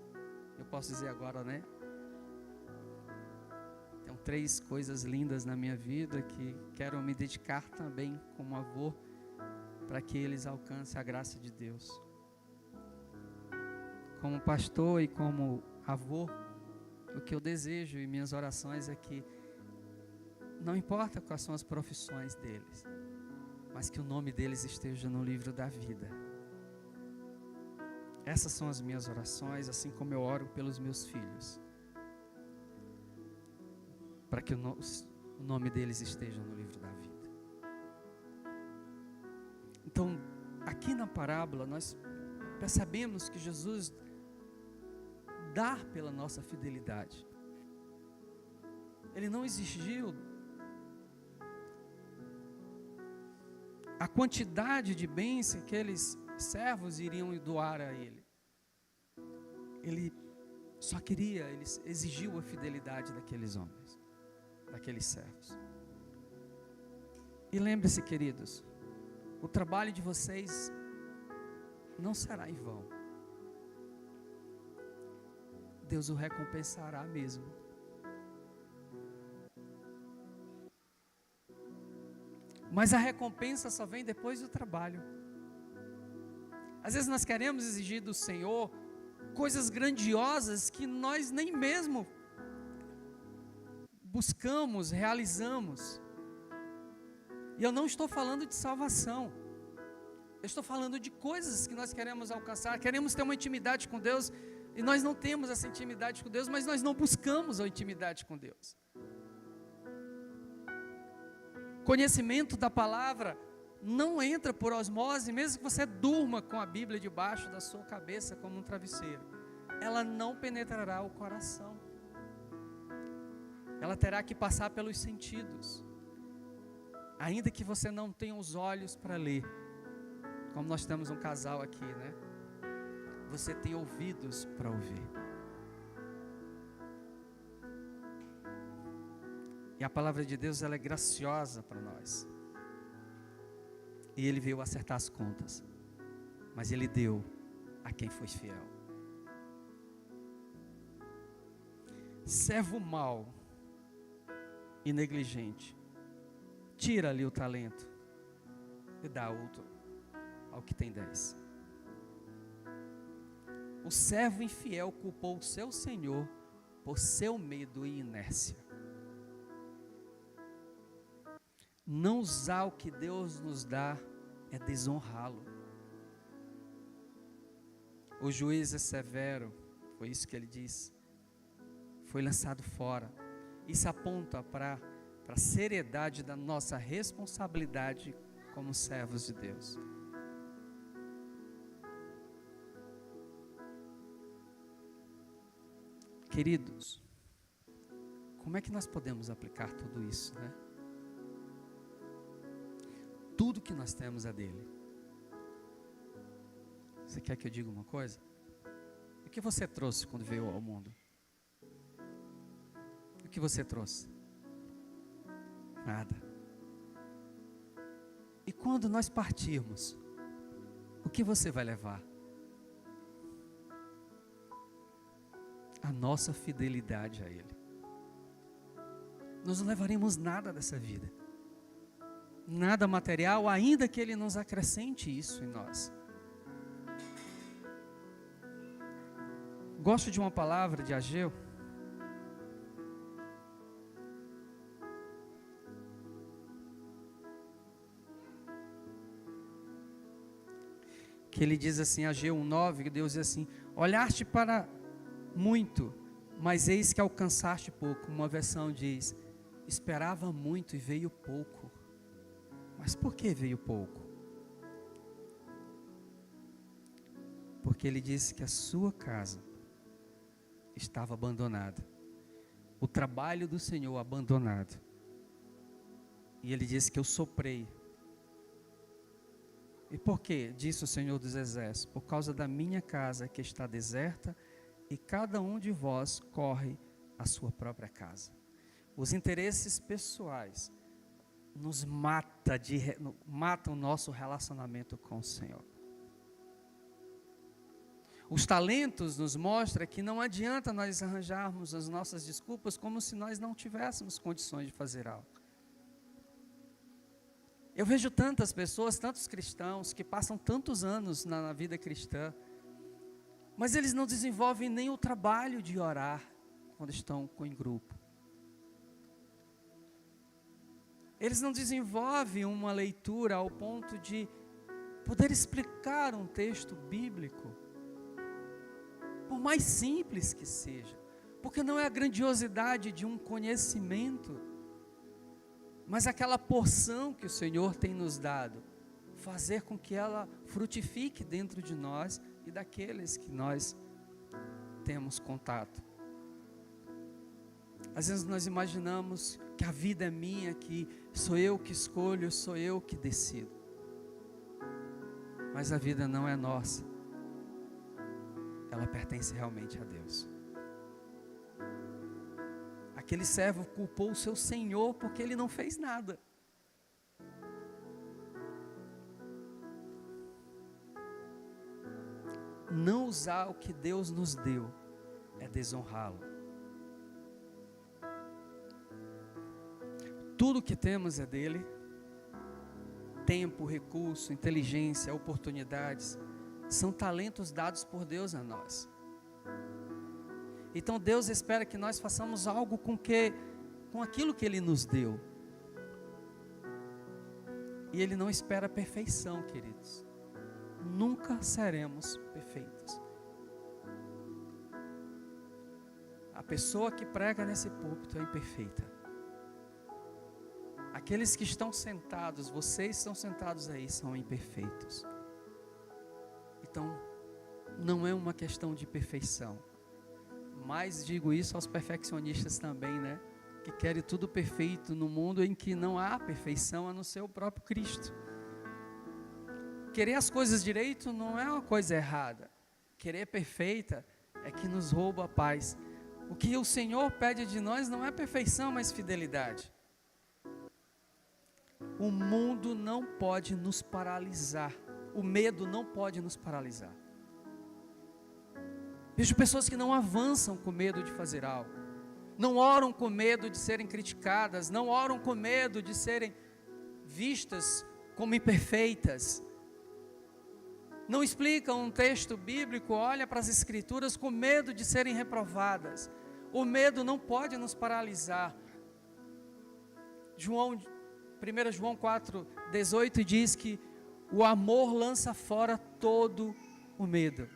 Eu posso dizer agora, né? Tem 3 coisas lindas na minha vida que quero me dedicar também como avô, para que eles alcancem a graça de Deus. Como pastor e como avô, o que eu desejo em minhas orações é que, não importa quais são as profissões deles, mas que o nome deles esteja no livro da vida. Essas são as minhas orações, assim como eu oro pelos meus filhos, para que o nome deles esteja no livro da vida. Então, aqui na parábola, nós percebemos que Jesus dá pela nossa fidelidade. Ele não exigiu a quantidade de bens que aqueles servos iriam doar a ele. Ele só queria, ele exigiu a fidelidade daqueles homens, daqueles servos. E lembre-se, queridos, o trabalho de vocês não será em vão. Deus o recompensará mesmo. Mas a recompensa só vem depois do trabalho. Às vezes nós queremos exigir do Senhor coisas grandiosas que nós nem mesmo buscamos, realizamos. E eu não estou falando de salvação. Eu estou falando de coisas que nós queremos alcançar. Queremos ter uma intimidade com Deus e nós não temos essa intimidade com Deus, mas nós não buscamos a intimidade com Deus. Conhecimento da palavra não entra por osmose, mesmo que você durma com a Bíblia debaixo da sua cabeça como um travesseiro. Ela não penetrará o coração. Ela terá que passar pelos sentidos. Ainda que você não tenha os olhos para ler, como nós temos um casal aqui, né? Você tem ouvidos para ouvir. E a palavra de Deus, ela é graciosa para nós. E Ele veio acertar as contas, mas Ele deu a quem foi fiel. Servo mau e negligente, tira ali o talento e dá outro ao que tem 10. O servo infiel culpou o seu senhor por seu medo e inércia. Não usar o que Deus nos dá é desonrá-lo. O juiz é severo, foi isso que ele disse. Foi lançado fora. Isso aponta para a seriedade da nossa responsabilidade como servos de Deus. Queridos, como é que nós podemos aplicar tudo isso, né? tudo que nós temos é dele. Você quer que eu diga uma coisa? O que você trouxe quando veio ao mundo? O que você trouxe? Nada. E quando nós partirmos, o que você vai levar? A nossa fidelidade a Ele. Nós não levaremos nada dessa vida, nada material, ainda que Ele nos acrescente isso em nós. Gosto de uma palavra de Ageu, que ele diz assim, Ageu 1:9, que Deus diz assim: olhaste para muito, mas eis que alcançaste pouco. Uma versão diz: esperava muito e veio pouco. Mas por que veio pouco? Porque ele disse que a sua casa estava abandonada, o trabalho do Senhor abandonado. E ele disse que eu soprei. E por quê? Disse o Senhor dos Exércitos: por causa da minha casa que está deserta, e cada um de vós corre a sua própria casa. Os interesses pessoais nos matam o nosso relacionamento com o Senhor. Os talentos nos mostram que não adianta nós arranjarmos as nossas desculpas como se nós não tivéssemos condições de fazer algo. Eu vejo tantas pessoas, tantos cristãos que passam tantos anos na vida cristã, mas eles não desenvolvem nem o trabalho de orar quando estão em grupo. Eles não desenvolvem uma leitura ao ponto de poder explicar um texto bíblico, por mais simples que seja, porque não é a grandiosidade de um conhecimento, mas aquela porção que o Senhor tem nos dado, fazer com que ela frutifique dentro de nós e daqueles que nós temos contato. Às vezes nós imaginamos que a vida é minha, que sou eu que escolho, sou eu que decido. Mas a vida não é nossa. Ela pertence realmente a Deus. Aquele servo culpou o seu senhor porque ele não fez nada. Não usar o que Deus nos deu é desonrá-lo. Tudo que temos é dele. Tempo, recurso, inteligência, oportunidades, são talentos dados por Deus a nós. Então Deus espera que nós façamos algo com aquilo que Ele nos deu. E Ele não espera perfeição, queridos. Nunca seremos perfeitos. A pessoa que prega nesse púlpito é imperfeita. Aqueles que estão sentados, vocês estão sentados aí, são imperfeitos. Então, não é uma questão de perfeição. Mas digo isso aos perfeccionistas também, né? Que querem tudo perfeito no mundo em que não há perfeição a não ser o próprio Cristo. Querer as coisas direito não é uma coisa errada. Querer perfeita é que nos rouba a paz. O que o Senhor pede de nós não é perfeição, mas fidelidade. O mundo não pode nos paralisar. O medo não pode nos paralisar. Vejo pessoas que não avançam com medo de fazer algo. Não oram com medo de serem criticadas. Não oram com medo de serem vistas como imperfeitas. Não explicam um texto bíblico, olha para as escrituras com medo de serem reprovadas. O medo não pode nos paralisar. 1 João 4,18 diz que o amor lança fora todo o medo.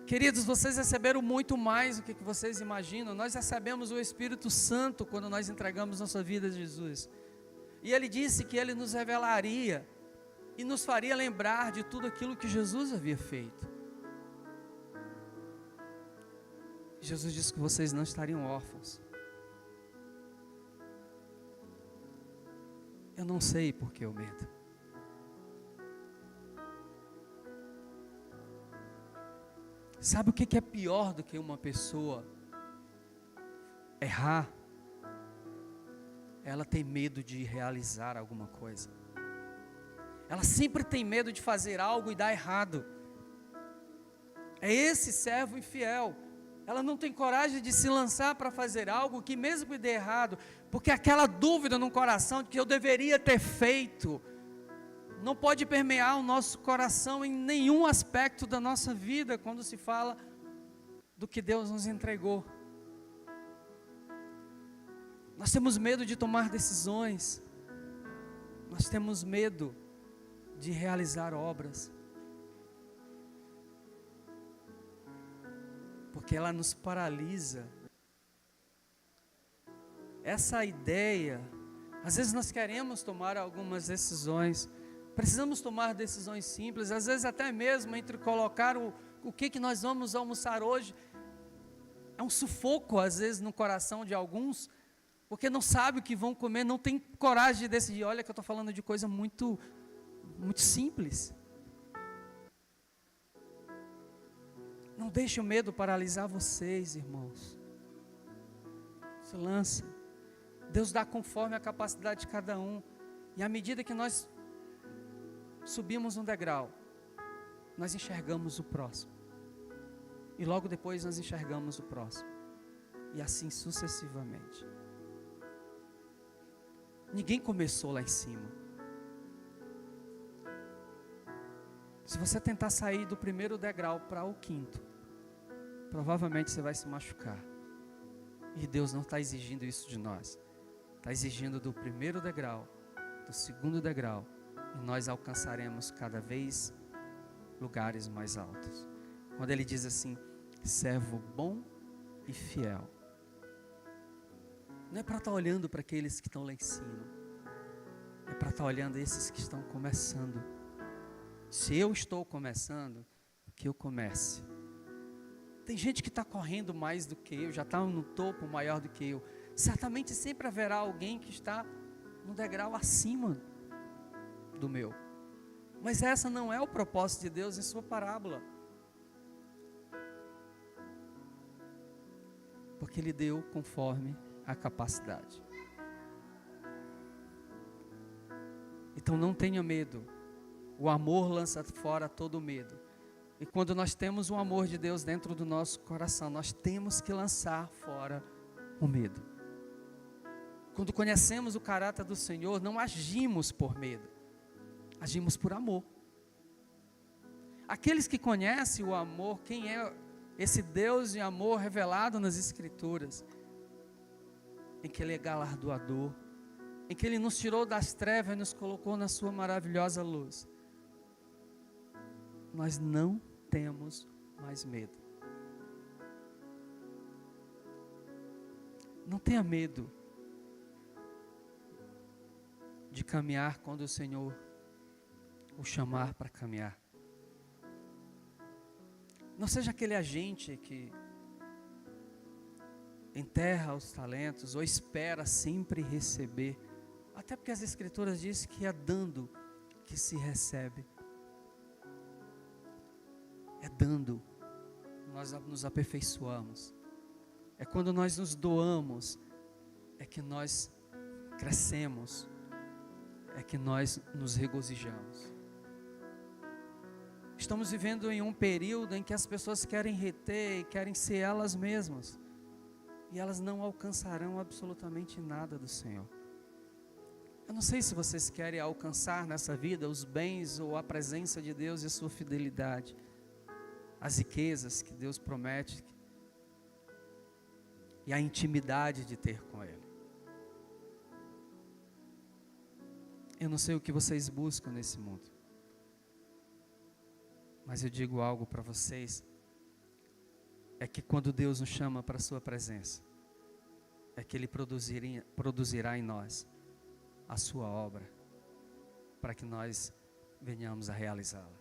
Queridos, vocês receberam muito mais do que vocês imaginam. Nós recebemos o Espírito Santo quando nós entregamos nossa vida a Jesus. E Ele disse que Ele nos revelaria e nos faria lembrar de tudo aquilo que Jesus havia feito. Jesus disse que vocês não estariam órfãos. Eu não sei por que o medo. Sabe o que é pior do que uma pessoa errar? Ela tem medo de realizar alguma coisa. Ela sempre tem medo de fazer algo e dar errado. É esse servo infiel. Ela não tem coragem de se lançar para fazer algo que mesmo que dê errado, porque aquela dúvida no coração de que eu deveria ter feito, não pode permear o nosso coração em nenhum aspecto da nossa vida, quando se fala do que Deus nos entregou. Nós temos medo de tomar decisões, nós temos medo de realizar obras, porque ela nos paralisa. Essa ideia, às vezes nós queremos tomar algumas decisões, precisamos tomar decisões simples, às vezes até mesmo entre colocar o que nós vamos almoçar hoje, é um sufoco às vezes no coração de alguns, porque não sabe o que vão comer, não tem coragem de decidir. Olha que eu estou falando de coisa muito simples. Não deixe o medo paralisar vocês, irmãos. Se lança. Deus dá conforme a capacidade de cada um. E à medida que nós subimos um degrau, nós enxergamos o próximo. E logo depois nós enxergamos o próximo. E assim sucessivamente. Ninguém começou lá em cima. Se você tentar sair do primeiro degrau para o quinto, provavelmente você vai se machucar. E Deus não está exigindo isso de nós. Está exigindo do primeiro degrau, do segundo degrau, e nós alcançaremos cada vez lugares mais altos. Quando ele diz assim, servo bom e fiel, não é para estar olhando para aqueles que estão lá em cima, é para estar olhando esses que estão começando. Se eu estou começando, que eu comece. Tem gente que está correndo mais do que eu, já está no topo maior do que eu. Certamente sempre haverá alguém que está no degrau acima do meu. Mas essa não é o propósito de Deus em sua parábola. Porque Ele deu conforme a capacidade. Então não tenha medo. O amor lança fora todo medo. E quando nós temos o amor de Deus dentro do nosso coração, nós temos que lançar fora o medo. Quando conhecemos o caráter do Senhor, não agimos por medo, agimos por amor. Aqueles que conhecem o amor, quem é esse Deus de amor revelado nas Escrituras, em que Ele é galardoador, em que Ele nos tirou das trevas e nos colocou na sua maravilhosa luz, nós não temos mais medo. Não tenha medo de caminhar quando o Senhor o chamar para caminhar. Não seja aquele agente que enterra os talentos ou espera sempre receber. Até porque as Escrituras dizem que é dando que se recebe. É dando, nós nos aperfeiçoamos. É quando nós nos doamos, é que nós crescemos, é que nós nos regozijamos. Estamos vivendo em um período em que as pessoas querem reter e querem ser elas mesmas, e elas não alcançarão absolutamente nada do Senhor. Eu não sei se vocês querem alcançar nessa vida os bens ou a presença de Deus e a sua fidelidade, as riquezas que Deus promete e a intimidade de ter com Ele. Eu não sei o que vocês buscam nesse mundo, mas eu digo algo para vocês, é que quando Deus nos chama para a sua presença, é que Ele produzirá em nós a sua obra, para que nós venhamos a realizá-la.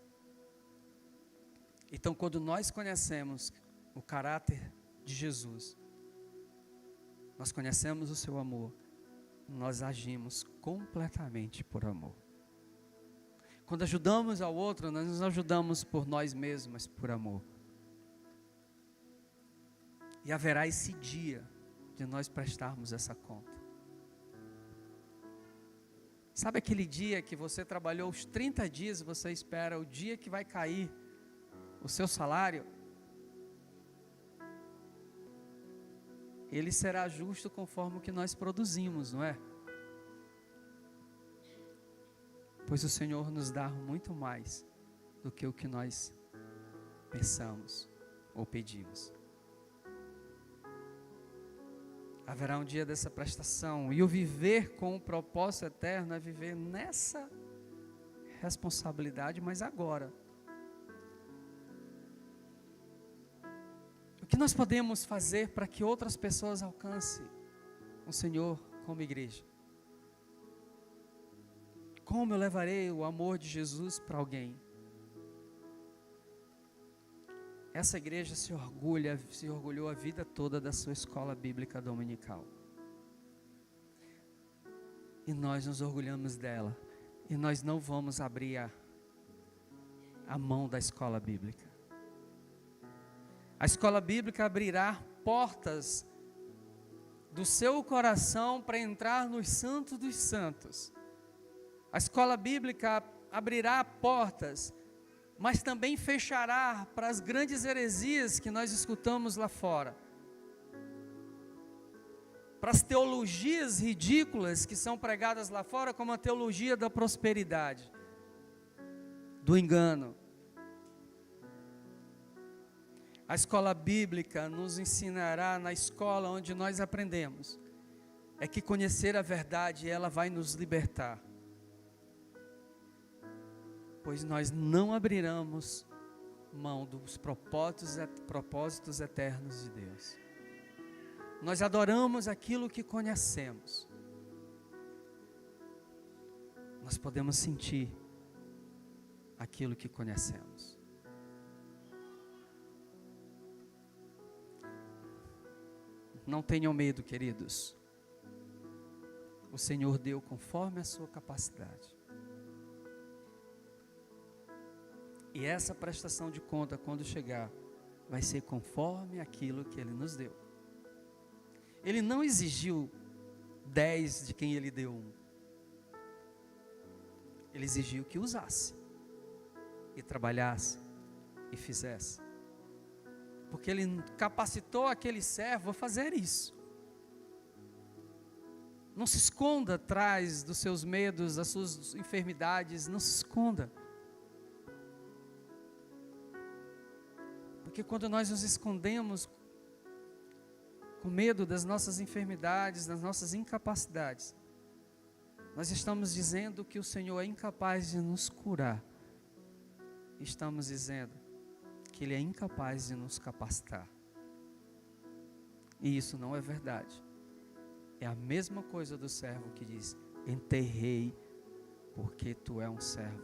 Então, quando nós conhecemos o caráter de Jesus, nós conhecemos o seu amor, nós agimos completamente por amor. Quando ajudamos ao outro, nós nos ajudamos por nós mesmos, mas por amor. E haverá esse dia de nós prestarmos essa conta. Sabe aquele dia que você trabalhou os 30 dias, você espera o dia que vai cair o seu salário? Ele será justo conforme o que nós produzimos, não é? Pois o Senhor nos dá muito mais do que o que nós pensamos ou pedimos. Haverá um dia dessa prestação, e o viver com o propósito eterno é viver nessa responsabilidade, mas agora. O que nós podemos fazer para que outras pessoas alcancem o Senhor como igreja? Como eu levarei o amor de Jesus para alguém? Essa igreja se orgulhou a vida toda da sua escola bíblica dominical. E nós nos orgulhamos dela. E nós não vamos abrir a mão da escola bíblica. A escola bíblica abrirá portas do seu coração para entrar nos santos dos santos. A escola bíblica abrirá portas, mas também fechará para as grandes heresias que nós escutamos lá fora. Para as teologias ridículas que são pregadas lá fora, como a teologia da prosperidade, do engano. A escola bíblica nos ensinará, na escola onde nós aprendemos, é que conhecer a verdade, ela vai nos libertar. Pois nós não abriremos mão dos propósitos eternos de Deus. Nós adoramos aquilo que conhecemos. Nós podemos sentir aquilo que conhecemos. Não tenham medo, queridos. O Senhor deu conforme a sua capacidade. E essa prestação de conta, quando chegar, vai ser conforme aquilo que Ele nos deu. Ele não exigiu 10 de quem Ele deu 1. Ele exigiu que usasse, e trabalhasse, e fizesse. Porque Ele capacitou aquele servo a fazer isso. Não se esconda atrás dos seus medos, das suas enfermidades, não se esconda. Porque quando nós nos escondemos com medo das nossas enfermidades, das nossas incapacidades, nós estamos dizendo que o Senhor é incapaz de nos curar. Estamos dizendo que Ele é incapaz de nos capacitar. E isso não é verdade. É a mesma coisa do servo que diz: enterrei, porque tu é um servo,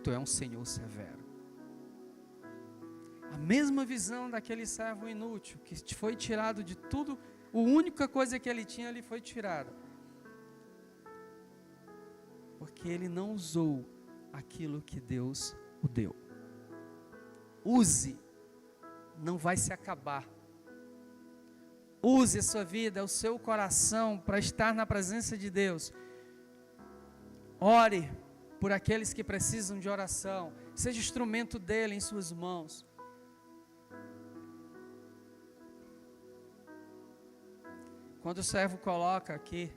tu é um Senhor severo. A mesma visão daquele servo inútil, que foi tirado de tudo, a única coisa que ele tinha, lhe foi tirada. Porque ele não usou aquilo que Deus o deu. Use, não vai se acabar. Use a sua vida, o seu coração, para estar na presença de Deus. Ore por aqueles que precisam de oração. Seja instrumento dele em suas mãos. Quando o servo coloca aqui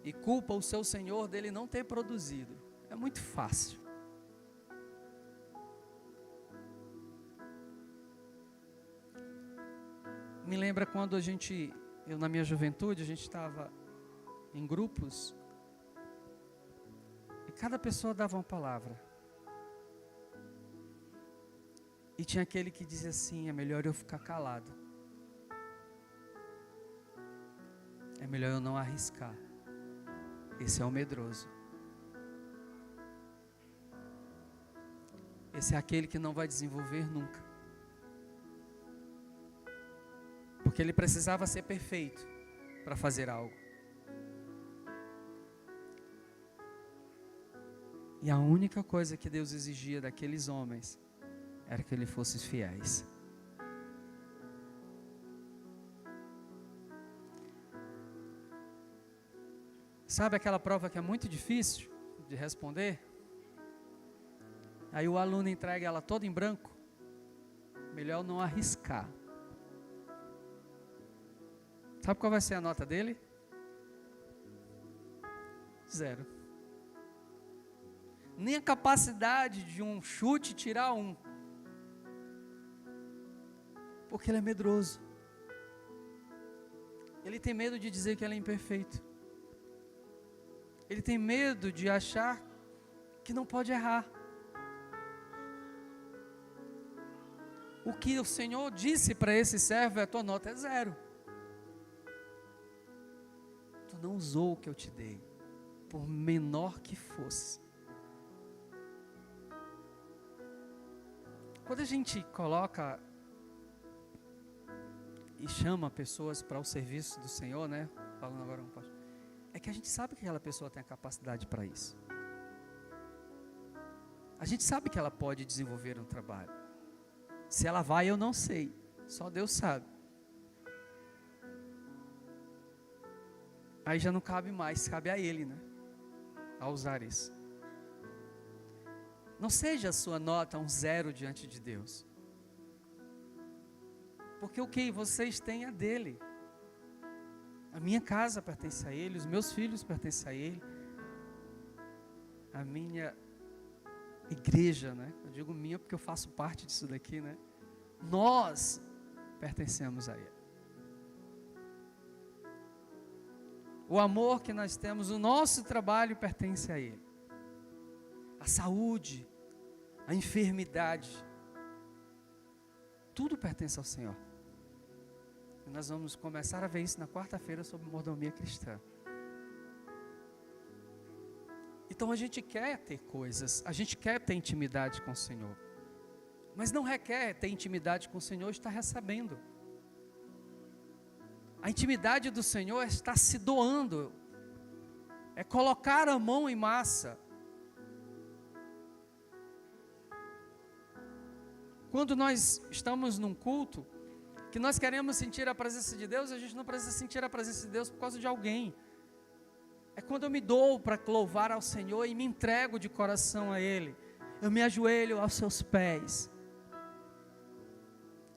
e culpa o seu senhor dele não ter produzido, é muito fácil. Me lembra quando eu na minha juventude, a gente estava em grupos e cada pessoa dava uma palavra. E tinha aquele que dizia assim: é melhor eu ficar calado. É melhor eu não arriscar. Esse é o medroso. Esse é aquele que não vai desenvolver nunca. Porque ele precisava ser perfeito para fazer algo. E a única coisa que Deus exigia daqueles homens era que eles fossem fiéis. Sabe aquela prova que é muito difícil de responder? Aí o aluno entrega ela toda em branco. Melhor não arriscar. Sabe qual vai ser a nota dele? 0. Nem a capacidade de um chute tirar 1. Porque ele é medroso. Ele tem medo de dizer que ele é imperfeito. Ele tem medo de achar que não pode errar. O que o Senhor disse para esse servo é: tua nota é 0. Tu não usou o que eu te dei, por menor que fosse. Quando a gente coloca e chama pessoas para o serviço do Senhor, né? Falando agora um pastor, é que a gente sabe que aquela pessoa tem a capacidade para isso. A gente sabe que ela pode desenvolver um trabalho. Se ela vai, eu não sei. Só Deus sabe. Aí já não cabe mais, cabe a Ele, né? A usar isso. Não seja a sua nota um 0 diante de Deus. Porque o que vocês têm é dele. A minha casa pertence a Ele, os meus filhos pertencem a Ele. A minha igreja, né? Eu digo minha porque eu faço parte disso daqui, né? Nós pertencemos a Ele. O amor que nós temos, o nosso trabalho pertence a Ele. A saúde, a enfermidade, tudo pertence ao Senhor. E nós vamos começar a ver isso na quarta-feira sobre mordomia cristã. Então a gente quer ter coisas, a gente quer ter intimidade com o Senhor, mas não requer ter intimidade com o Senhor e estar recebendo. A intimidade do Senhor é estar se doando, é colocar a mão em massa. Quando nós estamos num culto, que nós queremos sentir a presença de Deus, a gente não precisa sentir a presença de Deus por causa de alguém. É quando eu me dou para louvar ao Senhor e me entrego de coração a Ele. Eu me ajoelho aos seus pés.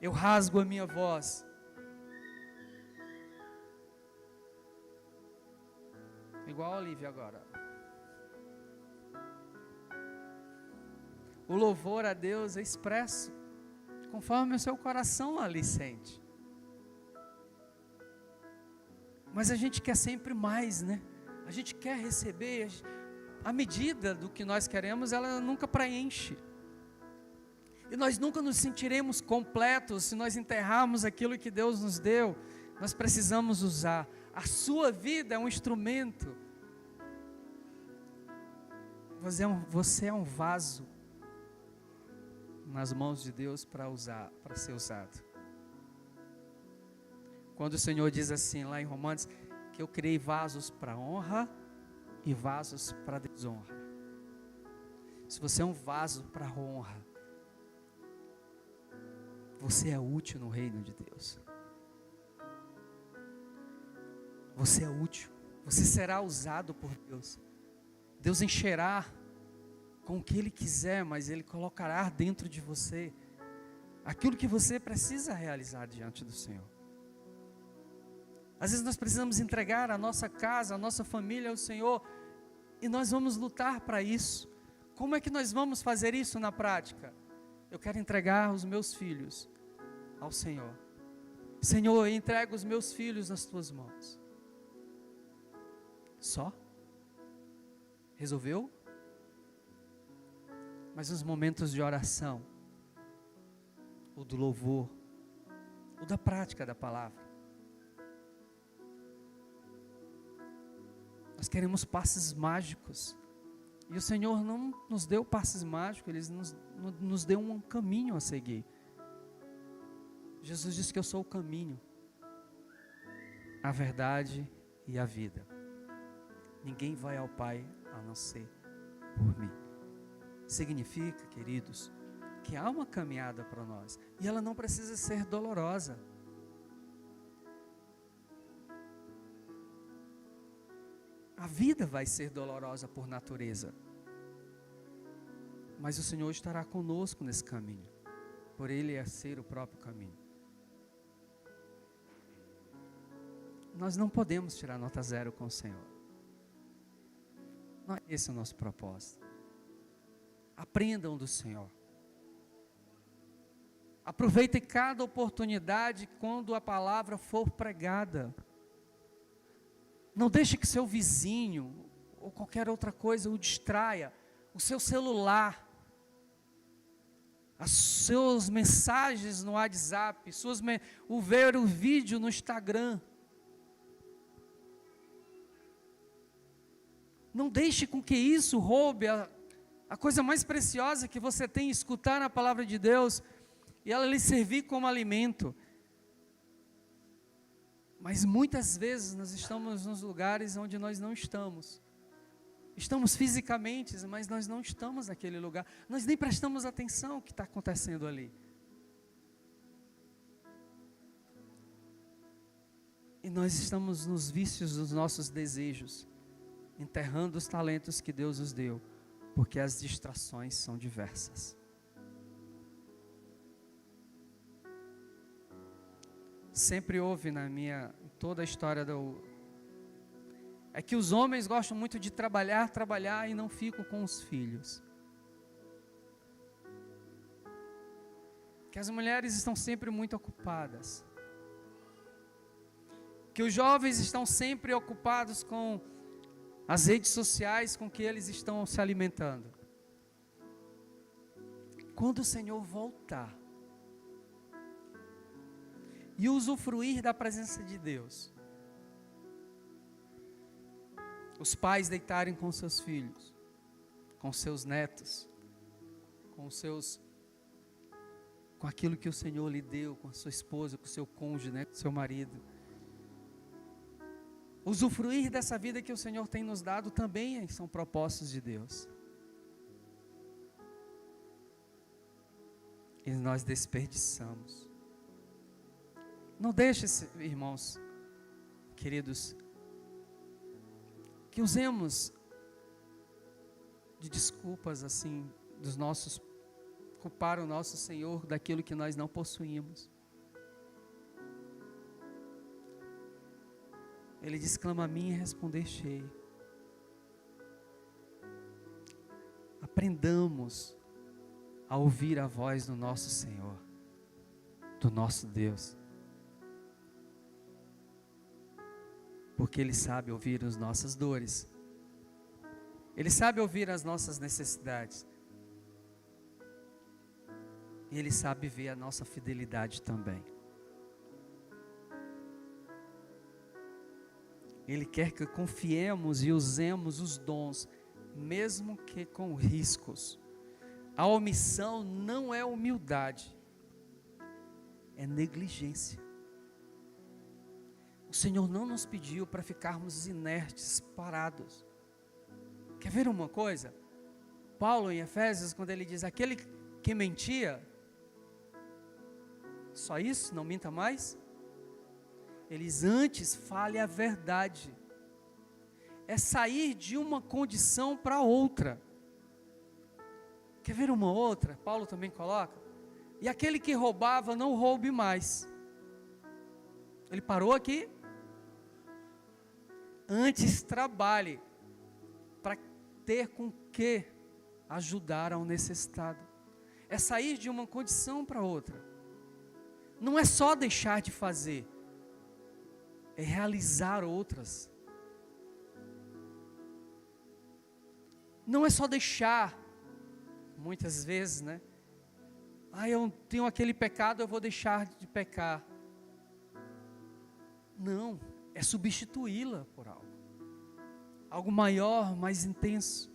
Eu rasgo a minha voz. Igual a Olivia agora. O louvor a Deus é expresso conforme o seu coração ali sente. Mas a gente quer sempre mais, né? A gente quer receber. A medida do que nós queremos, ela nunca preenche. E nós nunca nos sentiremos completos se nós enterrarmos aquilo que Deus nos deu. Nós precisamos usar. A sua vida é um instrumento. Você é um vaso nas mãos de Deus para ser usado. Quando o Senhor diz assim lá em Romanos, que eu criei vasos para honra e vasos para desonra. Se você é um vaso para honra, você é útil no reino de Deus. Você é útil. Você será usado por Deus. Deus encherá com o que Ele quiser, mas Ele colocará dentro de você aquilo que você precisa realizar diante do Senhor. Às vezes nós precisamos entregar a nossa casa, a nossa família ao Senhor, e nós vamos lutar para isso. Como é que nós vamos fazer isso na prática? Eu quero entregar os meus filhos ao Senhor. Senhor, eu entrego os meus filhos nas tuas mãos. Só? Resolveu? Mas nos momentos de oração, o do louvor, o da prática da palavra, nós queremos passes mágicos. E o Senhor não nos deu passes mágicos, Ele nos deu um caminho a seguir. Jesus disse que eu sou o caminho, a verdade e a vida. Ninguém vai ao Pai a não ser por mim. significa, queridos, que há uma caminhada para nós, e ela não precisa ser dolorosa. A vida vai ser dolorosa por natureza, mas o Senhor estará conosco nesse caminho, por Ele é ser o próprio caminho. Nós não podemos tirar nota zero com o Senhor. Não é esse o nosso propósito. Aprendam do Senhor. Aproveitem cada oportunidade quando a palavra for pregada. Não deixe que seu vizinho ou qualquer outra coisa o distraia. O seu celular, as suas mensagens no WhatsApp, o ver o vídeo no Instagram. Não deixe com que isso roube a coisa mais preciosa que você tem, escutar a palavra de Deus e ela lhe servir como alimento. Mas muitas vezes nós estamos nos lugares onde nós não estamos. Estamos fisicamente, mas nós não estamos naquele lugar. Nós nem prestamos atenção ao que está acontecendo ali. E nós estamos nos vícios dos nossos desejos, enterrando os talentos que Deus nos deu, porque as distrações são diversas. Sempre houve em toda a história é que os homens gostam muito de trabalhar e não ficam com os filhos. Que as mulheres estão sempre muito ocupadas. Que os jovens estão sempre ocupados com as redes sociais com que eles estão se alimentando. Quando o Senhor voltar e usufruir da presença de Deus, os pais deitarem com seus filhos, com seus netos, com aquilo que o Senhor lhe deu, com a sua esposa, com o seu cônjuge, né, com o seu marido. Usufruir dessa vida que o Senhor tem nos dado também são propósitos de Deus. E nós desperdiçamos. Não deixe, irmãos, queridos, que usemos de desculpas assim, culpar o nosso Senhor daquilo que nós não possuímos. Ele diz: clama a mim e responder-te-ei. Aprendamos a ouvir a voz do nosso Senhor, do nosso Deus, porque Ele sabe ouvir as nossas dores, Ele sabe ouvir as nossas necessidades, e Ele sabe ver a nossa fidelidade também. Ele quer que confiemos e usemos os dons, mesmo que com riscos. A omissão não é humildade, é negligência. O Senhor não nos pediu para ficarmos inertes, parados. Quer ver uma coisa? Paulo em Efésios, quando ele diz: aquele que mentia, só isso, não minta mais. Ele diz: antes fale a verdade. É sair de uma condição para outra. Quer ver uma outra? Paulo também coloca: e aquele que roubava, não roube mais. Ele parou aqui. Antes trabalhe para ter com que ajudar ao necessitado. É sair de uma condição para outra. Não é só deixar de fazer, é realizar outras. Não é só deixar, muitas vezes, né? Eu tenho aquele pecado, eu vou deixar de pecar. Não, é substituí-la por algo maior, mais intenso.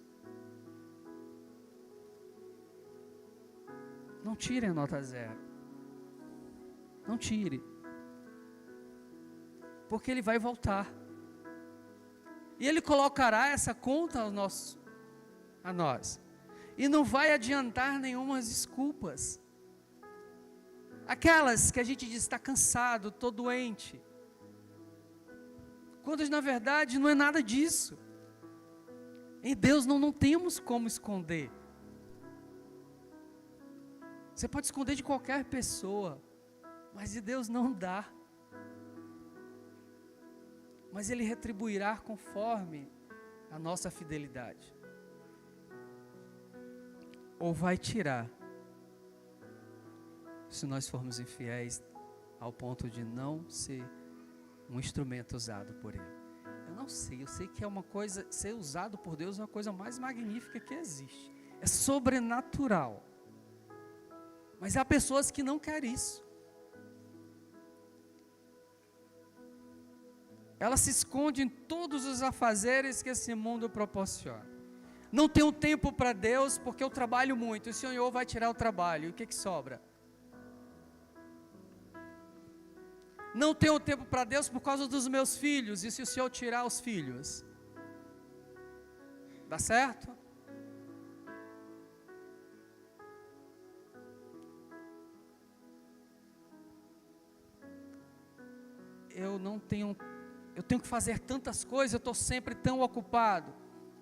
Não tire a nota zero. Não tire. Porque Ele vai voltar. E Ele colocará essa conta a nós. E não vai adiantar nenhumas desculpas. Aquelas que a gente diz, está cansado, estou doente. Quando na verdade não é nada disso. Em Deus não temos como esconder. Você pode esconder de qualquer pessoa, mas de Deus não dá. Mas Ele retribuirá conforme a nossa fidelidade. Ou vai tirar, se nós formos infiéis, ao ponto de não ser um instrumento usado por Ele. Eu sei que é uma coisa, ser usado por Deus é uma coisa mais magnífica que existe. É sobrenatural. Mas há pessoas que não querem isso. Ela se esconde em todos os afazeres que esse mundo proporciona. Não tenho tempo para Deus porque eu trabalho muito. O Senhor vai tirar o trabalho. E o que sobra? Não tenho tempo para Deus por causa dos meus filhos. E se o Senhor tirar os filhos? Dá certo? Eu tenho que fazer tantas coisas, eu estou sempre tão ocupado.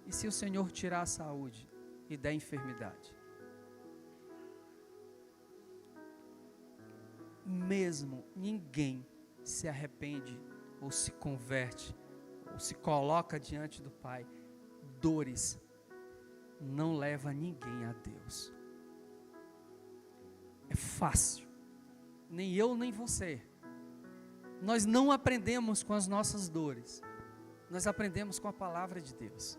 E se o Senhor tirar a saúde e der enfermidade? Mesmo ninguém se arrepende, ou se converte, ou se coloca diante do Pai, dores não leva ninguém a Deus. É fácil, nem eu nem você. Nós não aprendemos com as nossas dores, nós aprendemos com a palavra de Deus.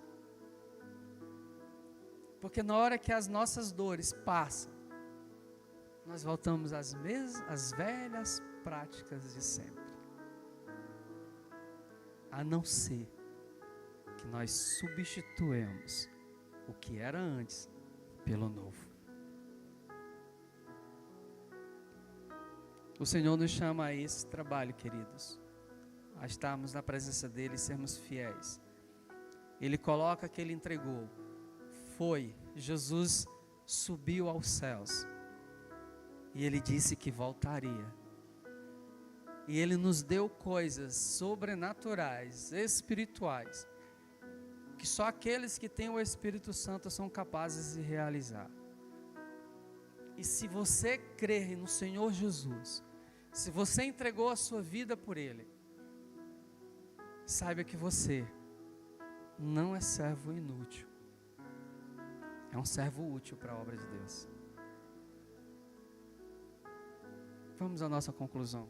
Porque na hora que as nossas dores passam, nós voltamos às velhas práticas de sempre. A não ser que nós substituamos o que era antes pelo novo. O Senhor nos chama a esse trabalho, queridos, a estarmos na presença dEle e sermos fiéis. Ele coloca que Ele entregou. Jesus subiu aos céus. E Ele disse que voltaria. E Ele nos deu coisas sobrenaturais, espirituais, que só aqueles que têm o Espírito Santo são capazes de realizar. E se você crer no Senhor Jesus, se você entregou a sua vida por Ele, saiba que você não é servo inútil, é um servo útil para a obra de Deus. Vamos à nossa conclusão.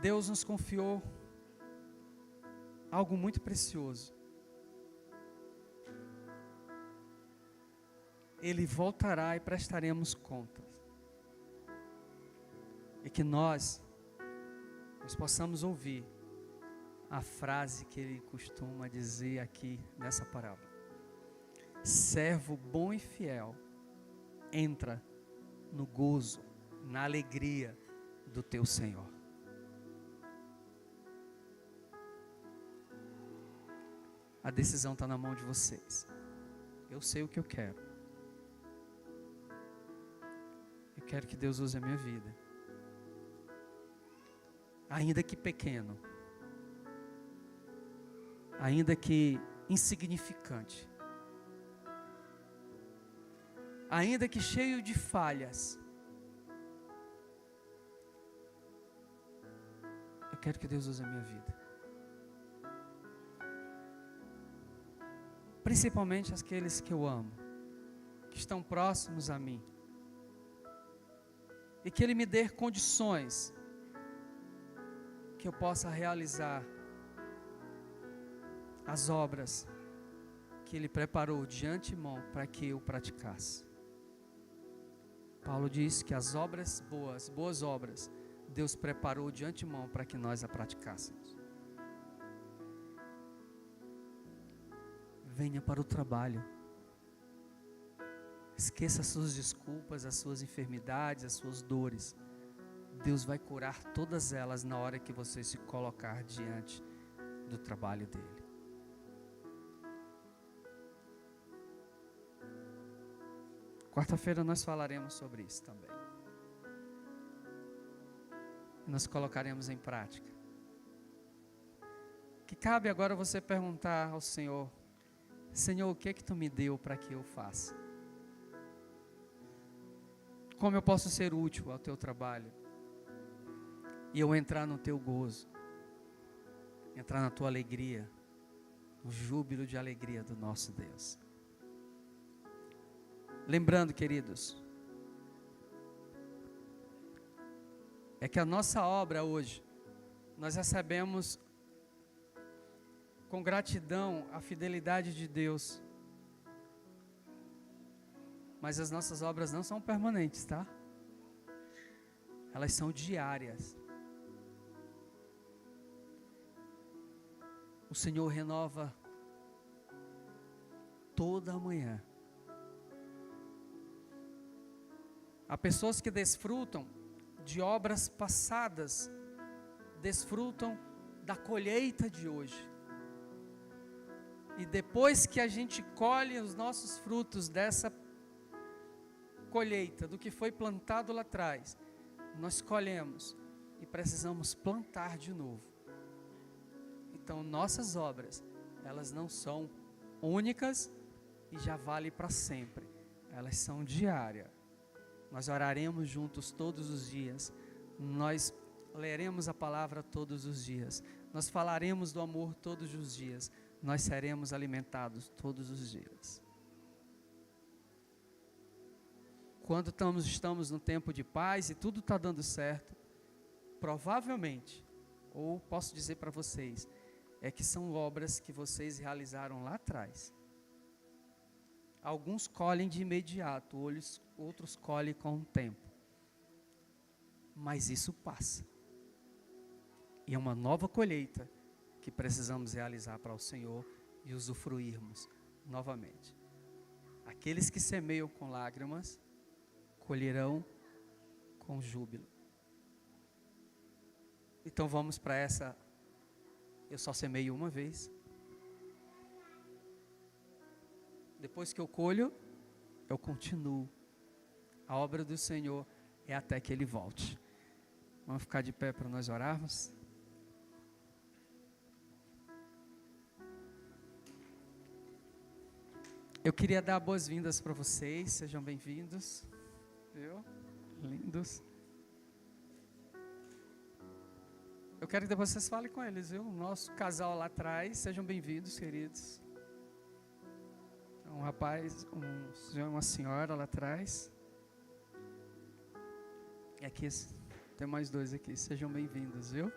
Deus nos confiou algo muito precioso. Ele voltará e prestaremos contas. E que nós possamos ouvir a frase que Ele costuma dizer aqui nessa parábola: servo bom e fiel, entra no gozo, na alegria do teu Senhor. A decisão está na mão de vocês. Eu sei o que eu quero. Eu quero que Deus use a minha vida, ainda que pequeno, ainda que insignificante, ainda que cheio de falhas. Eu quero que Deus use a minha vida. Principalmente aqueles que eu amo, que estão próximos a mim. E que Ele me dê condições que eu possa realizar as obras que Ele preparou de antemão para que eu praticasse. Paulo diz que as obras boas obras, Deus preparou de antemão para que nós a praticássemos. Venha para o trabalho. Esqueça as suas desculpas, as suas enfermidades, as suas dores. Deus vai curar todas elas na hora que você se colocar diante do trabalho dele. Quarta-feira nós falaremos sobre isso também. Nós colocaremos em prática. Que cabe agora você perguntar ao Senhor: Senhor, o que é que tu me deu para que eu faça? Como eu posso ser útil ao teu trabalho? E eu entrar no teu gozo, entrar na tua alegria, no júbilo de alegria do nosso Deus. Lembrando, queridos, é que a nossa obra hoje, nós recebemos com gratidão a fidelidade de Deus, mas as nossas obras não são permanentes, tá? Elas são diárias. O Senhor renova toda manhã. Há pessoas que desfrutam de obras passadas, desfrutam da colheita de hoje. E depois que a gente colhe os nossos frutos dessa colheita, do que foi plantado lá atrás, nós colhemos e precisamos plantar de novo. Então nossas obras, elas não são únicas e já vale para sempre. Elas são diárias. Nós oraremos juntos todos os dias. Nós leremos a palavra todos os dias. Nós falaremos do amor todos os dias. Nós seremos alimentados todos os dias. Quando estamos no tempo de paz e tudo está dando certo, provavelmente, ou posso dizer para vocês, é que são obras que vocês realizaram lá atrás. Alguns colhem de imediato, outros colhem com o tempo. Mas isso passa. E é uma nova colheita que precisamos realizar para o Senhor e usufruirmos novamente. Aqueles que semeiam com lágrimas, colherão com júbilo. Então vamos para essa. Eu só semeio uma vez. Depois que eu colho, eu continuo. A obra do Senhor é até que Ele volte. Vamos ficar de pé para nós orarmos? Eu queria dar boas-vindas para vocês, sejam bem-vindos. Viu? Lindos. Eu quero que depois vocês falem com eles, viu? O nosso casal lá atrás, sejam bem-vindos, queridos. Um rapaz, uma senhora lá atrás. E aqui, tem mais dois aqui, sejam bem-vindos, viu?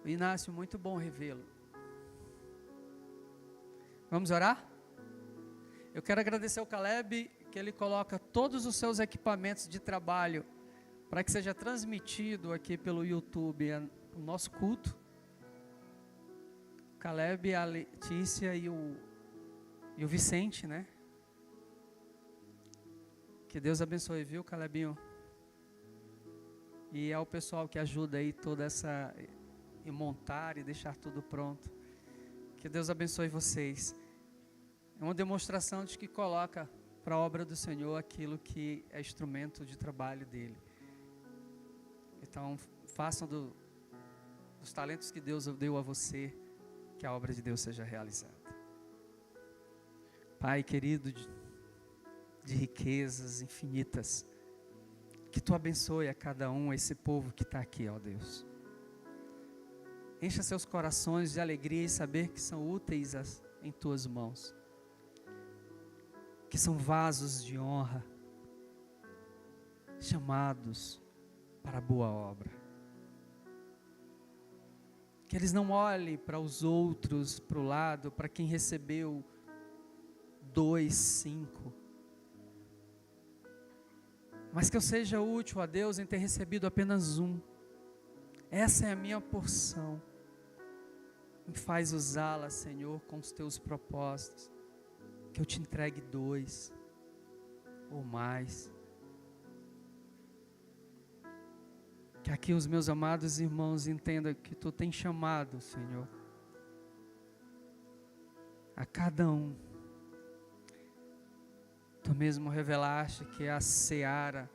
Inácio, muito bom revê-lo. Vamos orar? Eu quero agradecer ao Caleb, que ele coloca todos os seus equipamentos de trabalho para que seja transmitido aqui pelo YouTube o nosso culto. Caleb, a Letícia e o Vicente, né? Que Deus abençoe, viu, Calebinho? E ao pessoal que ajuda aí toda essa, e montar e deixar tudo pronto. Que Deus abençoe vocês. É uma demonstração de que coloca para a obra do Senhor aquilo que é instrumento de trabalho dele. Então, façam dos talentos que Deus deu a você, que a obra de Deus seja realizada. Pai querido, de riquezas infinitas, que Tu abençoe a cada um, esse povo que está aqui, ó Deus. Encha seus corações de alegria e saber que são úteis em Tuas mãos, que são vasos de honra, chamados para a boa obra. Que eles não olhem para os outros, para o lado, para quem recebeu 2, 5. Mas que eu seja útil a Deus em ter recebido apenas 1. Essa é a minha porção. Me faz usá-la, Senhor, com os Teus propósitos. Que eu te entregue 2 ou mais. Que aqui os meus amados irmãos entendam que Tu tens chamado, Senhor, a cada um. Tu mesmo revelaste que a seara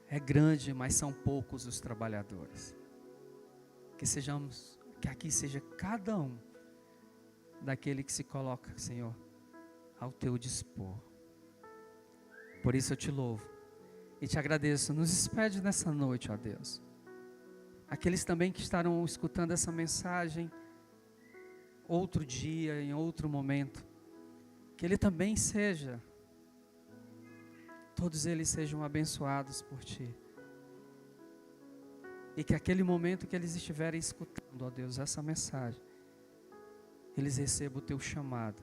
é grande, mas são poucos os trabalhadores. Que aqui seja cada um daquele que se coloca, Senhor, ao Teu dispor. Por isso eu Te louvo e Te agradeço. Nos despede nessa noite, ó Deus. Aqueles também que estarão escutando essa mensagem outro dia, em outro momento, que ele também seja, todos eles sejam abençoados por Ti. E que aquele momento que eles estiverem escutando, ó Deus, essa mensagem, eles recebam o Teu chamado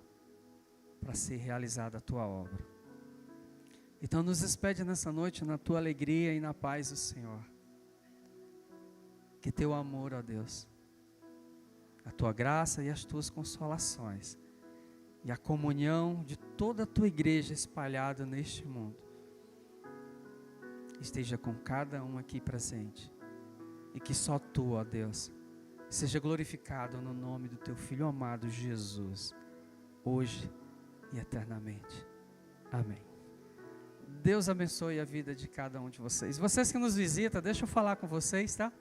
para ser realizada a Tua obra. Então nos despede nessa noite na Tua alegria e na paz do Senhor. Que Teu amor, ó Deus, a Tua graça e as Tuas consolações e a comunhão de toda a Tua igreja espalhada neste mundo esteja com cada um aqui presente. E que só Tu, ó Deus, seja glorificado no nome do Teu Filho amado Jesus, hoje e eternamente. Amém. Deus abençoe a vida de cada um de vocês. Vocês que nos visitam, deixa eu falar com vocês, tá?